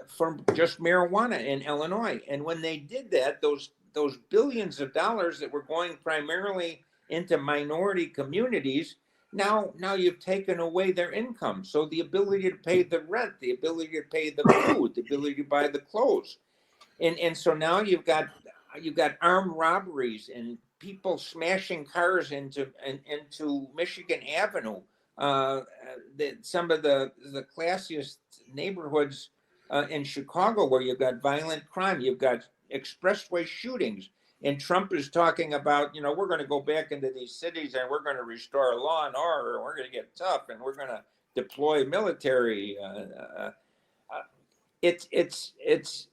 from just marijuana in Illinois. And when they did that, those billions of dollars that were going primarily into minority communities, now you've taken away their income. So the ability to pay the rent, the ability to pay the food, the ability to buy the clothes. And so now you've got armed robberies and people smashing cars into Michigan Avenue. Some of the classiest neighborhoods in Chicago where you've got violent crime, you've got expressway shootings, and Trump is talking about, we're going to go back into these cities and we're going to restore law and order, and we're going to get tough, and we're going to deploy military. It's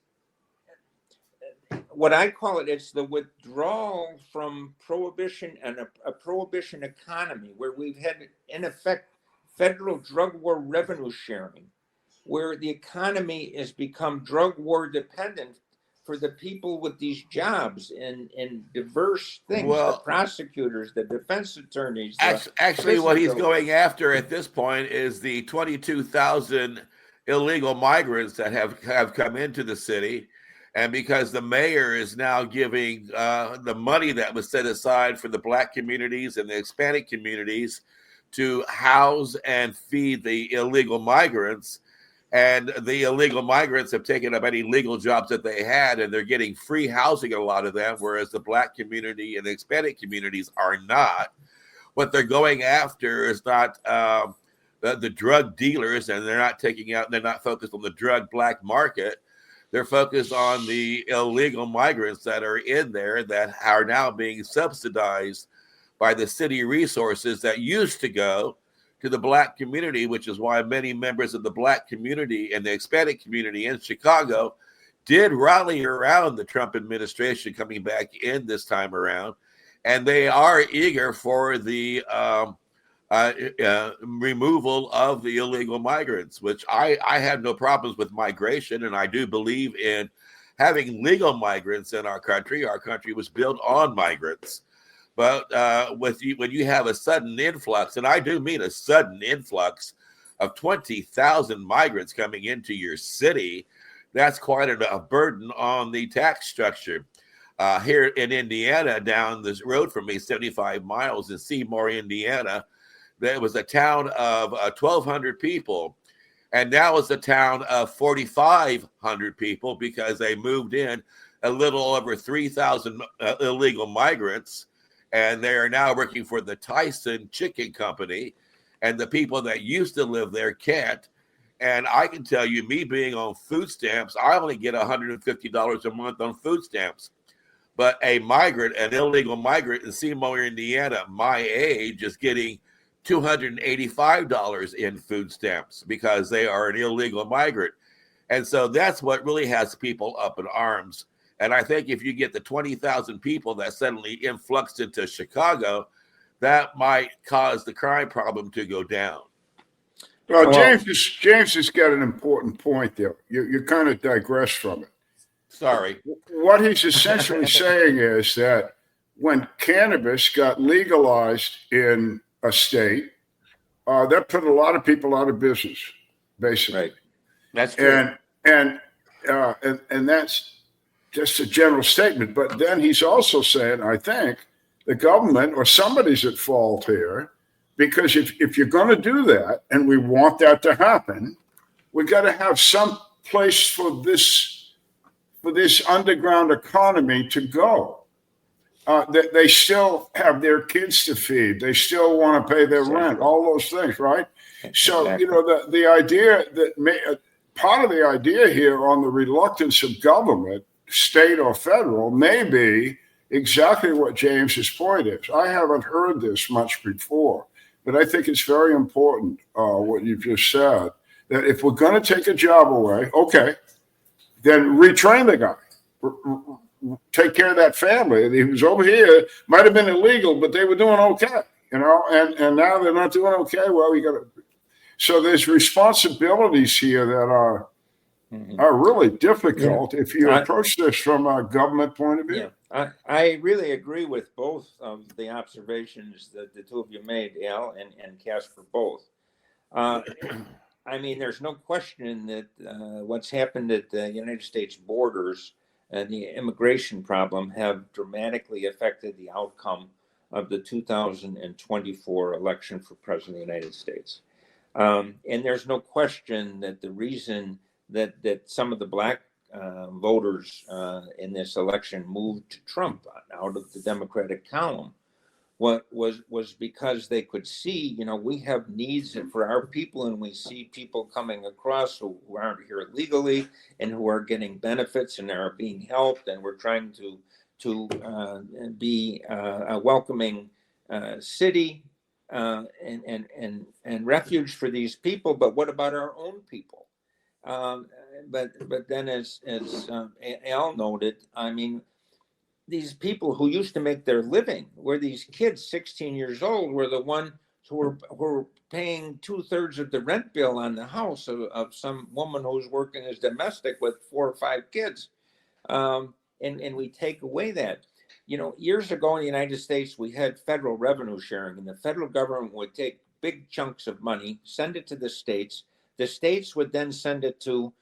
what I call it. It's the withdrawal from prohibition and a prohibition economy where we've had, in effect, federal drug war revenue sharing, where the economy has become drug war dependent for the people with these jobs in diverse things, the prosecutors, the defense attorneys. Actually, what he's going after at this point is the 22,000 illegal migrants that have come into the city. And because the mayor is now giving the money that was set aside for the black communities and the Hispanic communities to house and feed the illegal migrants, and the illegal migrants have taken up any legal jobs that they had, and they're getting free housing, a lot of them, whereas the black community and the Hispanic communities are not. What they're going after is not the drug dealers, and they're not focused on the drug black market. They're focused on the illegal migrants that are in there that are now being subsidized by the city resources that used to go to the black community, which is why many members of the black community and the Hispanic community in Chicago did rally around the Trump administration coming back in this time around. And they are eager for the removal of the illegal migrants, which I have no problems with migration. And I do believe in having legal migrants in our country. Our country was built on migrants. But when you have a sudden influx, and I do mean a sudden influx of 20,000 migrants coming into your city, that's quite a burden on the tax structure. Here in Indiana, down this road from me, 75 miles in Seymour, Indiana, there was a town of 1,200 people. And now it's a town of 4,500 people because they moved in a little over 3,000 illegal migrants. And they are now working for the Tyson Chicken Company. And the people that used to live there can't. And I can tell you, me being on food stamps, I only get $150 a month on food stamps. But a migrant, an illegal migrant in Seymour, Indiana, my age, is getting $285 in food stamps because they are an illegal migrant. And so that's what really has people up in arms. And I think if you get the 20,000 people that suddenly influxed into Chicago, that might cause the crime problem to go down. Well, James has got an important point there. You kind of digress from it. Sorry. What he's essentially saying is that when cannabis got legalized in a state, that put a lot of people out of business, basically. Right. That's true. And that's just a general statement. But then he's also saying, I think, the government or somebody's at fault here, because if you're going to do that, and we want that to happen, we got to have some place for this underground economy to go. They still have their kids to feed. They still want to pay their rent, all those things, right? So, the idea that part of the idea here on the reluctance of government, state or federal, may be exactly what James's point is. I haven't heard this much before, but I think it's very important, what you've just said, that if we're going to take a job away, okay, then retrain the guy. Take care of that family. He was over here, might have been illegal, but they were doing okay, and now they're not doing okay. Well, we got to. So there's responsibilities here that are really difficult if you approach this from a government point of view. Yeah, I really agree with both of the observations that the two of you made, Al and Casper both. I mean, there's no question that what's happened at the United States borders and the immigration problem have dramatically affected the outcome of the 2024 election for President of the United States. And there's no question that the reason that some of the black voters in this election moved to Trump out of the Democratic column was because they could see, we have needs for our people, and we see people coming across who aren't here legally and who are getting benefits and are being helped, and we're trying to be a welcoming city and refuge for these people. But what about our own people? But then, as Al noted, I mean, these people who used to make their living were these kids, 16 years old, were the ones who were paying 2/3 of the rent bill on the house of some woman who's working as domestic with 4 or 5 kids. And we take away that. Years ago in the United States, we had federal revenue sharing, and the federal government would take big chunks of money, send it to the states. The states would then send it to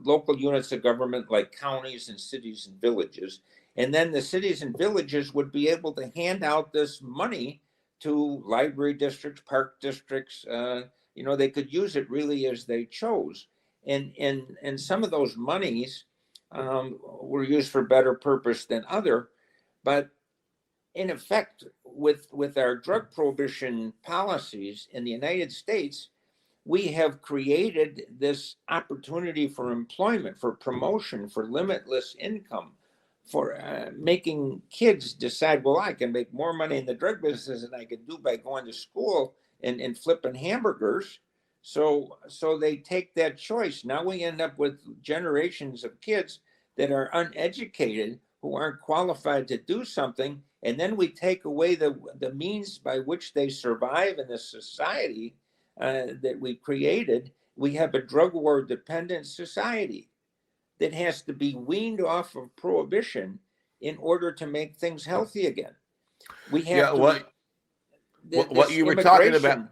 local units of government like counties and cities and villages. And then the cities and villages would be able to hand out this money to library districts, park districts. They could use it really as they chose. And some of those monies were used for better purpose than other. But in effect, with our drug prohibition policies in the United States, we have created this opportunity for employment, for promotion, for limitless income, for making kids decide, well, I can make more money in the drug business than I could do by going to school and flipping hamburgers. So they take that choice. Now we end up with generations of kids that are uneducated, who aren't qualified to do something. And then we take away the means by which they survive in this society that we created. We have a drug war dependent society that has to be weaned off of prohibition in order to make things healthy again. We have what you were talking about.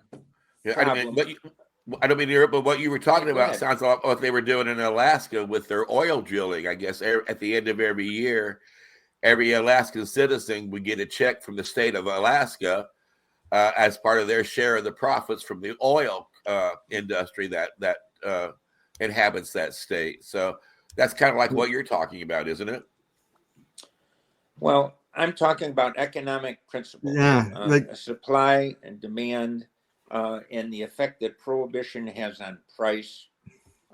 I don't mean to interrupt, but what you were talking about sounds like what they were doing in Alaska with their oil drilling. I guess at the end of every year, every Alaskan citizen would get a check from the state of Alaska as part of their share of the profits from the oil industry that inhabits that state. So that's kind of like what you're talking about, isn't it? Well, I'm talking about economic principles, supply and demand, and the effect that prohibition has on price,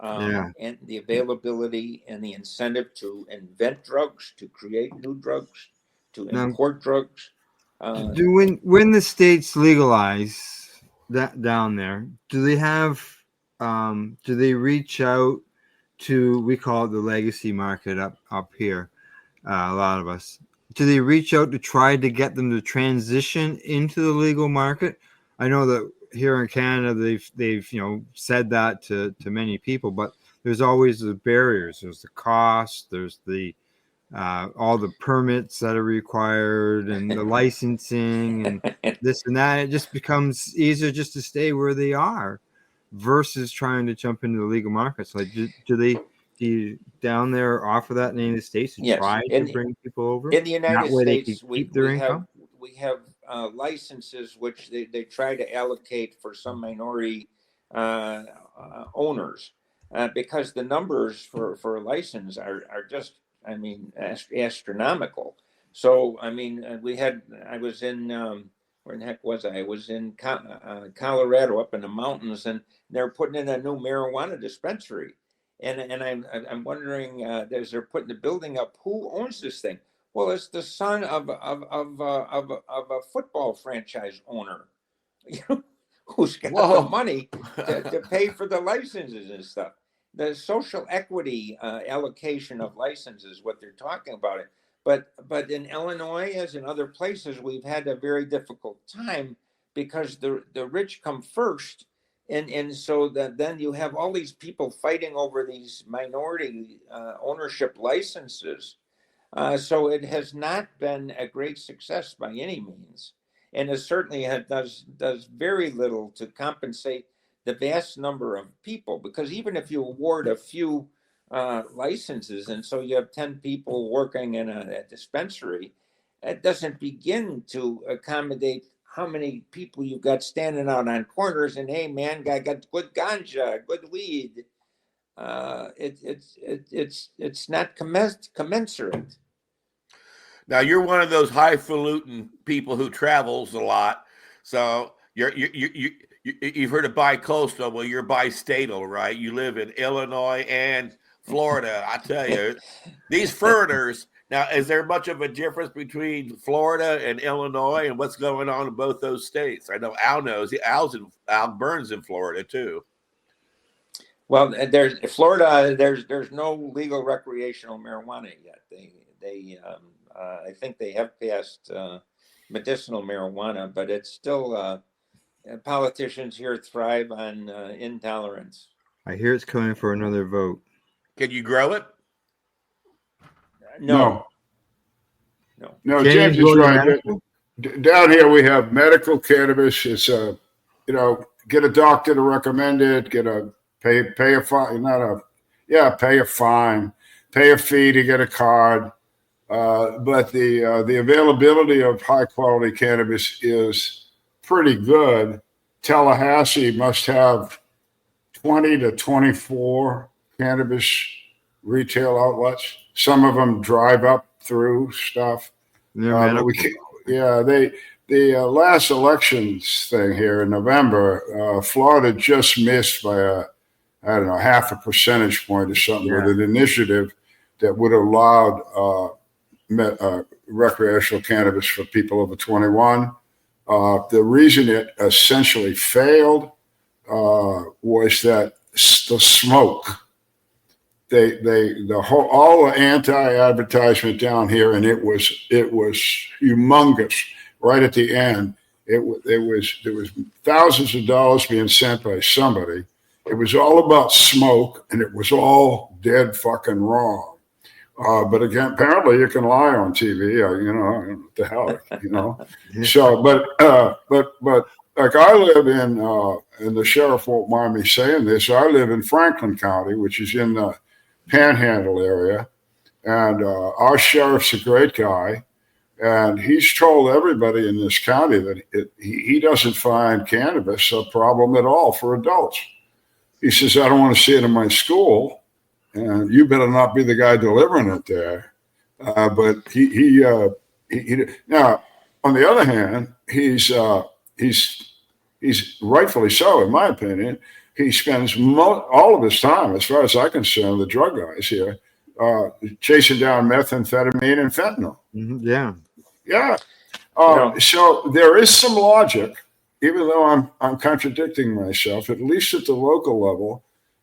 and the availability and the incentive to invent drugs, to create new drugs, to import drugs. When the states legalize that down there, do they have do they reach out to, we call it the legacy market up here, a lot of us, do they reach out to try to get them to transition into the legal market? I know that here in Canada they've said that to many people, but there's always the barriers. There's the cost, there's the all the permits that are required and the licensing and this and that. It just becomes easier just to stay where they are versus trying to jump into the legal markets. Like, do you down there offer that in any of the states to try to bring people over? In the United States, we have licenses which they try to allocate for some minority owners because the numbers for a license are just, I mean, astronomical. So, I mean, I was in, where in the heck was I? I was in Colorado, up in the mountains, and they're putting in a new marijuana dispensary. And I'm wondering, as they're putting the building up, who owns this thing? Well, it's the son of a football franchise owner, who's got the money to pay for the licenses and stuff. The social equity allocation of licenses, what they're talking about it. But in Illinois, as in other places, we've had a very difficult time because the rich come first. And so that then you have all these people fighting over these minority ownership licenses. So it has not been a great success by any means. And it certainly does very little to compensate the vast number of people, because even if you award a few licenses, and so you have 10 people working in a dispensary, it doesn't begin to accommodate how many people you've got standing out on corners and, hey man, I got good ganja, good weed. It's not commensurate. Now you're one of those highfalutin people who travels a lot, so you've heard of bi-coastal. Well, you're bi-statal, right? You live in Illinois and Florida. I tell you, these foreigners. Now, is there much of a difference between Florida and Illinois, and what's going on in both those states? I know Al knows. Al Byrne's in Florida too. Well, there's Florida. There's no legal recreational marijuana yet. I think they have passed medicinal marijuana, but it's still politicians here thrive on intolerance. I hear it's coming for another vote. Can you grow it? No, James is right. Down here we have medical cannabis. It's get a doctor to recommend it. Pay a fine, pay a fine, pay a fee to get a card. But the availability of high quality cannabis is pretty good. Tallahassee must have 20 to 24 cannabis retail outlets. Some of them drive up through stuff. The last elections thing here in November, Florida just missed by half a percentage point or something with an initiative that would have allowed recreational cannabis for people over 21. The reason it essentially failed was that the smoke. All the anti-advertisement down here, and it was humongous. Right at the end, there was thousands of dollars being sent by somebody. It was all about smoke, and it was all dead fucking wrong. But again, apparently you can lie on TV. What the hell, So, but like I live in the sheriff won't mind me saying this. I live in Franklin County, which is in the Panhandle area, and our sheriff's a great guy, And he's told everybody in this county that he doesn't find cannabis a problem at all for adults. He says, I don't want to see it in my school, and you better not be the guy delivering it there. But he now, on the other hand, he's rightfully so, in my opinion. He spends all of his time, as far as I'm concerned, the drug guys here, chasing down methamphetamine and fentanyl. Yeah. Yeah. So there is some logic, even though I'm contradicting myself, at least at the local level.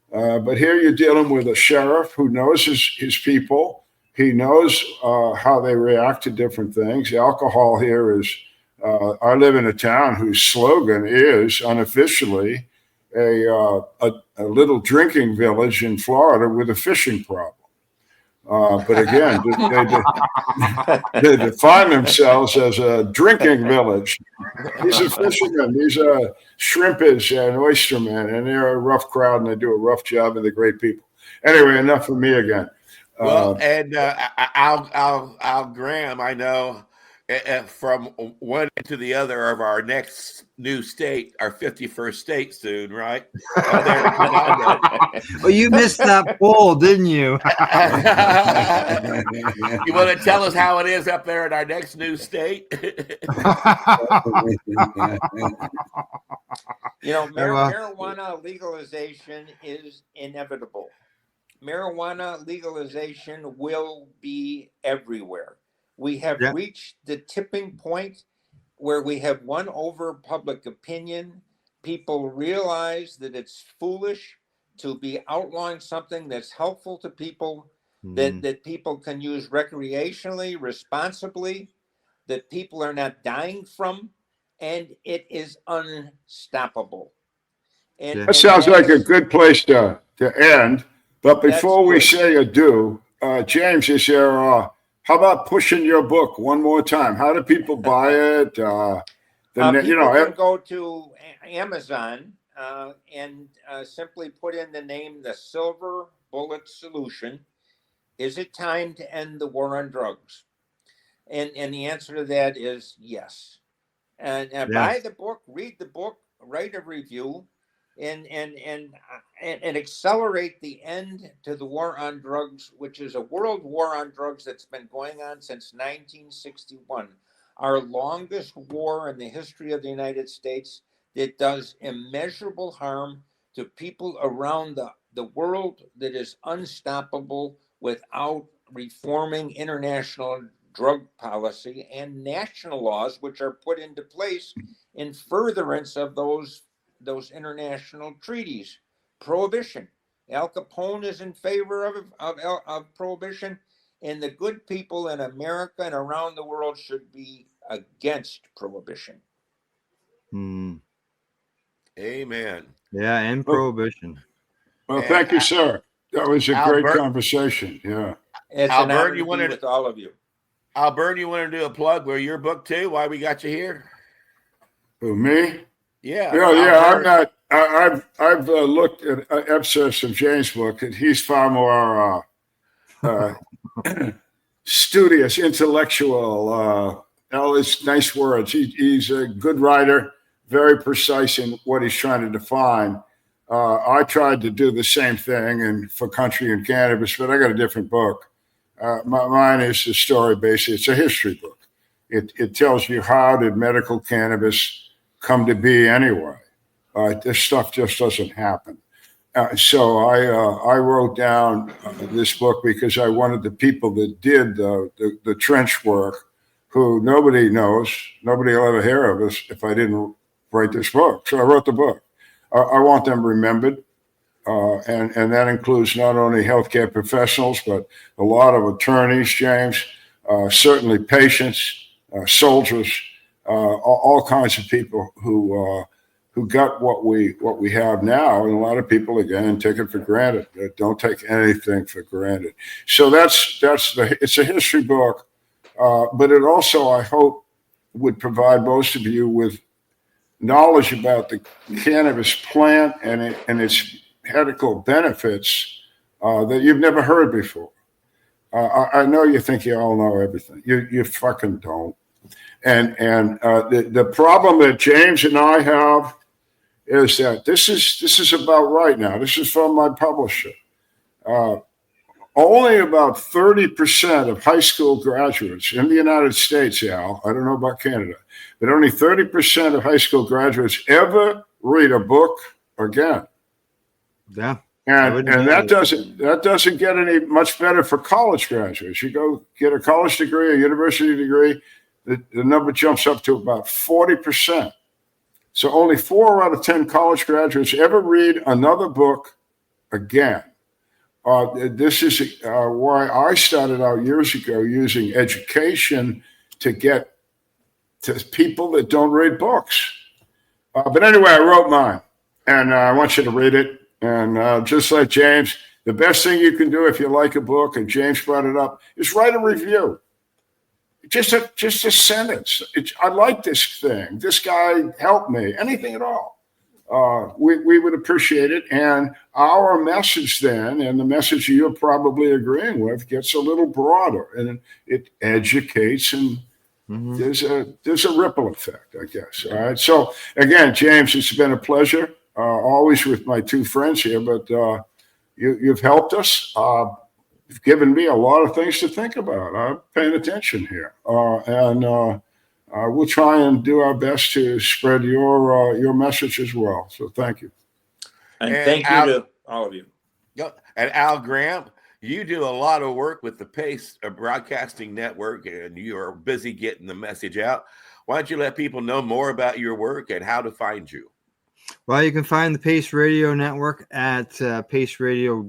But here you're dealing with a sheriff who knows his people. He knows how they react to different things. Alcohol here is, I live in a town whose slogan is unofficially a little drinking village in Florida with a fishing problem. But again, they define themselves as a drinking village. He's a fisherman. These are shrimpers and oystermen, and they're a rough crowd, and they do a rough job, and they're great people. Anyway, enough of me again. Well, and Al Graham, I know from one to the other of our next new state, our 51st state soon, right? Well, you missed that poll, didn't you? You want to tell us how it is up there in our next new state? Marijuana legalization is inevitable. Marijuana legalization will be everywhere. We have reached the tipping point where we have won over public opinion. People realize that it's foolish to be outlawing something that's helpful to people, that people can use recreationally, responsibly, that people are not dying from, and it is unstoppable. That sounds like a good place to end. But before we say adieu, James, is there how about pushing your book one more time? How do people buy it? People can go to Amazon and simply put in the name, The Silver Bullet Solution. Is it time to end the war on drugs? And the answer to that is yes. And buy the book, read the book, write a review, and accelerate the end to the war on drugs, which is a world war on drugs that's been going on since 1961, our longest war in the history of the United States. That does immeasurable harm to people around the world, that is unstoppable without reforming international drug policy and national laws, which are put into place in furtherance of those international treaties. Prohibition. Al Capone is in favor of prohibition, and the good people in America and around the world should be against prohibition. Amen. Yeah, and prohibition. Well, thank you, sir. That was a great conversation. Yeah. It's an honor to be with all of you. Byrne, you want to do a plug where your book too? Why we got you here? Who, me? Yeah. I'm not. I've looked at excerpts of James' book, and he's far more studious, intellectual. All his nice words. He's a good writer, very precise in what he's trying to define. I tried to do the same thing and for country and cannabis, but I got a different book. Mine is a story basically. It's a history book. It tells you how did medical cannabis come to be anyway. This stuff just doesn't happen. So I wrote down this book because I wanted the people that did the trench work, who nobody knows, nobody will ever hear of us if I didn't write this book. So I wrote the book. I want them remembered. And that includes not only healthcare professionals, but a lot of attorneys, James, certainly patients, soldiers, all kinds of people who got what we have now. And a lot of people, again, take it for granted. Don't take anything for granted. So it's a history book, but it also, I hope, would provide most of you with knowledge about the cannabis plant and its medical benefits that you've never heard before. I know you think you all know everything. You fucking don't. And the problem that James and I have is that this is about right now. This is from my publisher. Only about 30% of high school graduates in the United States, Al, I don't know about Canada, but only 30% of high school graduates ever read a book again. Yeah. And that doesn't get any much better for college graduates. You go get a college degree, a university degree, the number jumps up to about 40%. So only 4 out of 10 college graduates ever read another book again. This is why I started out years ago using education to get to people that don't read books. But anyway, I wrote mine, and I want you to read it. And just like James, the best thing you can do if you like a book, and James brought it up, is write a review. Just a sentence. I like this thing. This guy helped me. Anything at all. We would appreciate it. And our message then, and the message you're probably agreeing with, gets a little broader, and it educates, and there's a ripple effect, I guess. All right. So again, James, it's been a pleasure. Always with my 2 friends here, but you've helped us. You've given me a lot of things to think about. I'm paying attention here, and we'll try and do our best to spread your message as well. So thank you. And thank you to all of you. And Al Graham, you do a lot of work with the PACE Broadcasting Network, and you are busy getting the message out. Why don't you let people know more about your work and how to find you? Well, you can find the Pace Radio Network at paceradio.net.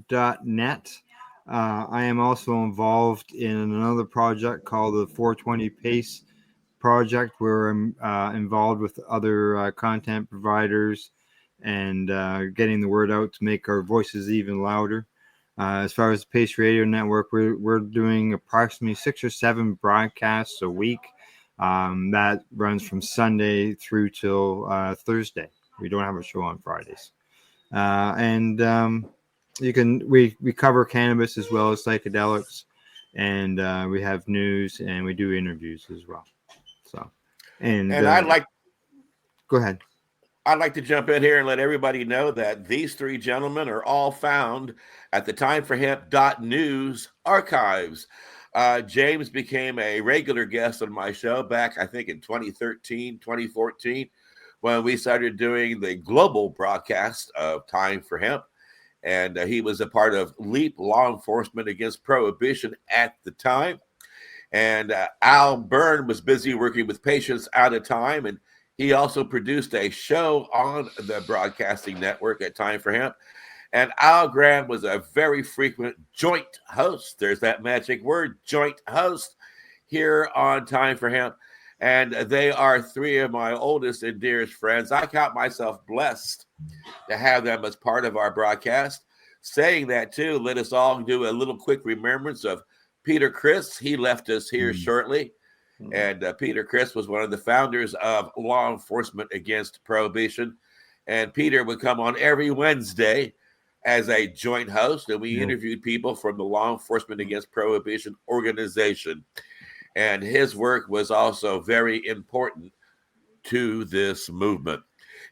I am also involved in another project called the 420 Pace Project, where I'm involved with other content providers and getting the word out to make our voices even louder. As far as the Pace Radio Network, we're doing approximately 6 or 7 broadcasts a week. That runs from Sunday through till Thursday. We don't have a show on Fridays. We cover cannabis as well as psychedelics, and we have news, and we do interviews as well. So, and go ahead. I'd like to jump in here and let everybody know that these 3 gentlemen are all found at the timeforhemp.news archives. James became a regular guest on my show back, I think, in 2013, 2014. When we started doing the global broadcast of Time for Hemp. And he was a part of LEAP, Law Enforcement Against Prohibition at the time. And Al Byrne was busy working with patients out of time. And he also produced a show on the broadcasting network at Time for Hemp. And Al Graham was a very frequent joint host. There's that magic word, joint host, here on Time for Hemp. And they are 3 of my oldest and dearest friends. I count myself blessed to have them as part of our broadcast. Saying that, too, let us all do a little quick remembrance of Peter Criss. He left us here shortly. And Peter Criss was one of the founders of Law Enforcement Against Prohibition. And Peter would come on every Wednesday as a joint host. And we interviewed people from the Law Enforcement Against Prohibition organization. And his work was also very important to this movement.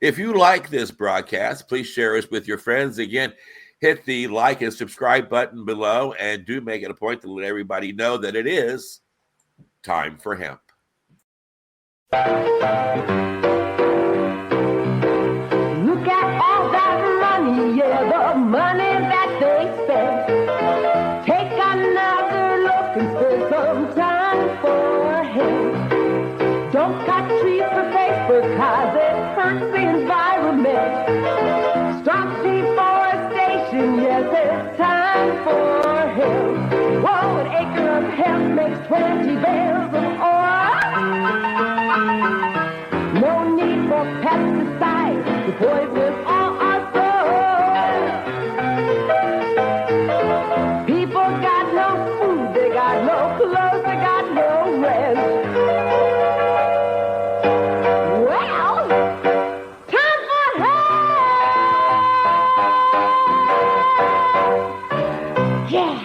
If you like this broadcast, please share us with your friends. Again, hit the like and subscribe button below, and do make it a point to let everybody know that it is Time for Hemp. Look at all that money, yeah, the money that they spend. Take another look and spend some time for him. Don't cut trees for paper, cause it hurts the environment. Stop deforestation, yes, it's time for him. Whoa, an acre of hemp makes 20 bales of oil. No need for pesticides to poison all our soil. People got no food, they got no clothes, they got no rest. Well, time for help! Yeah!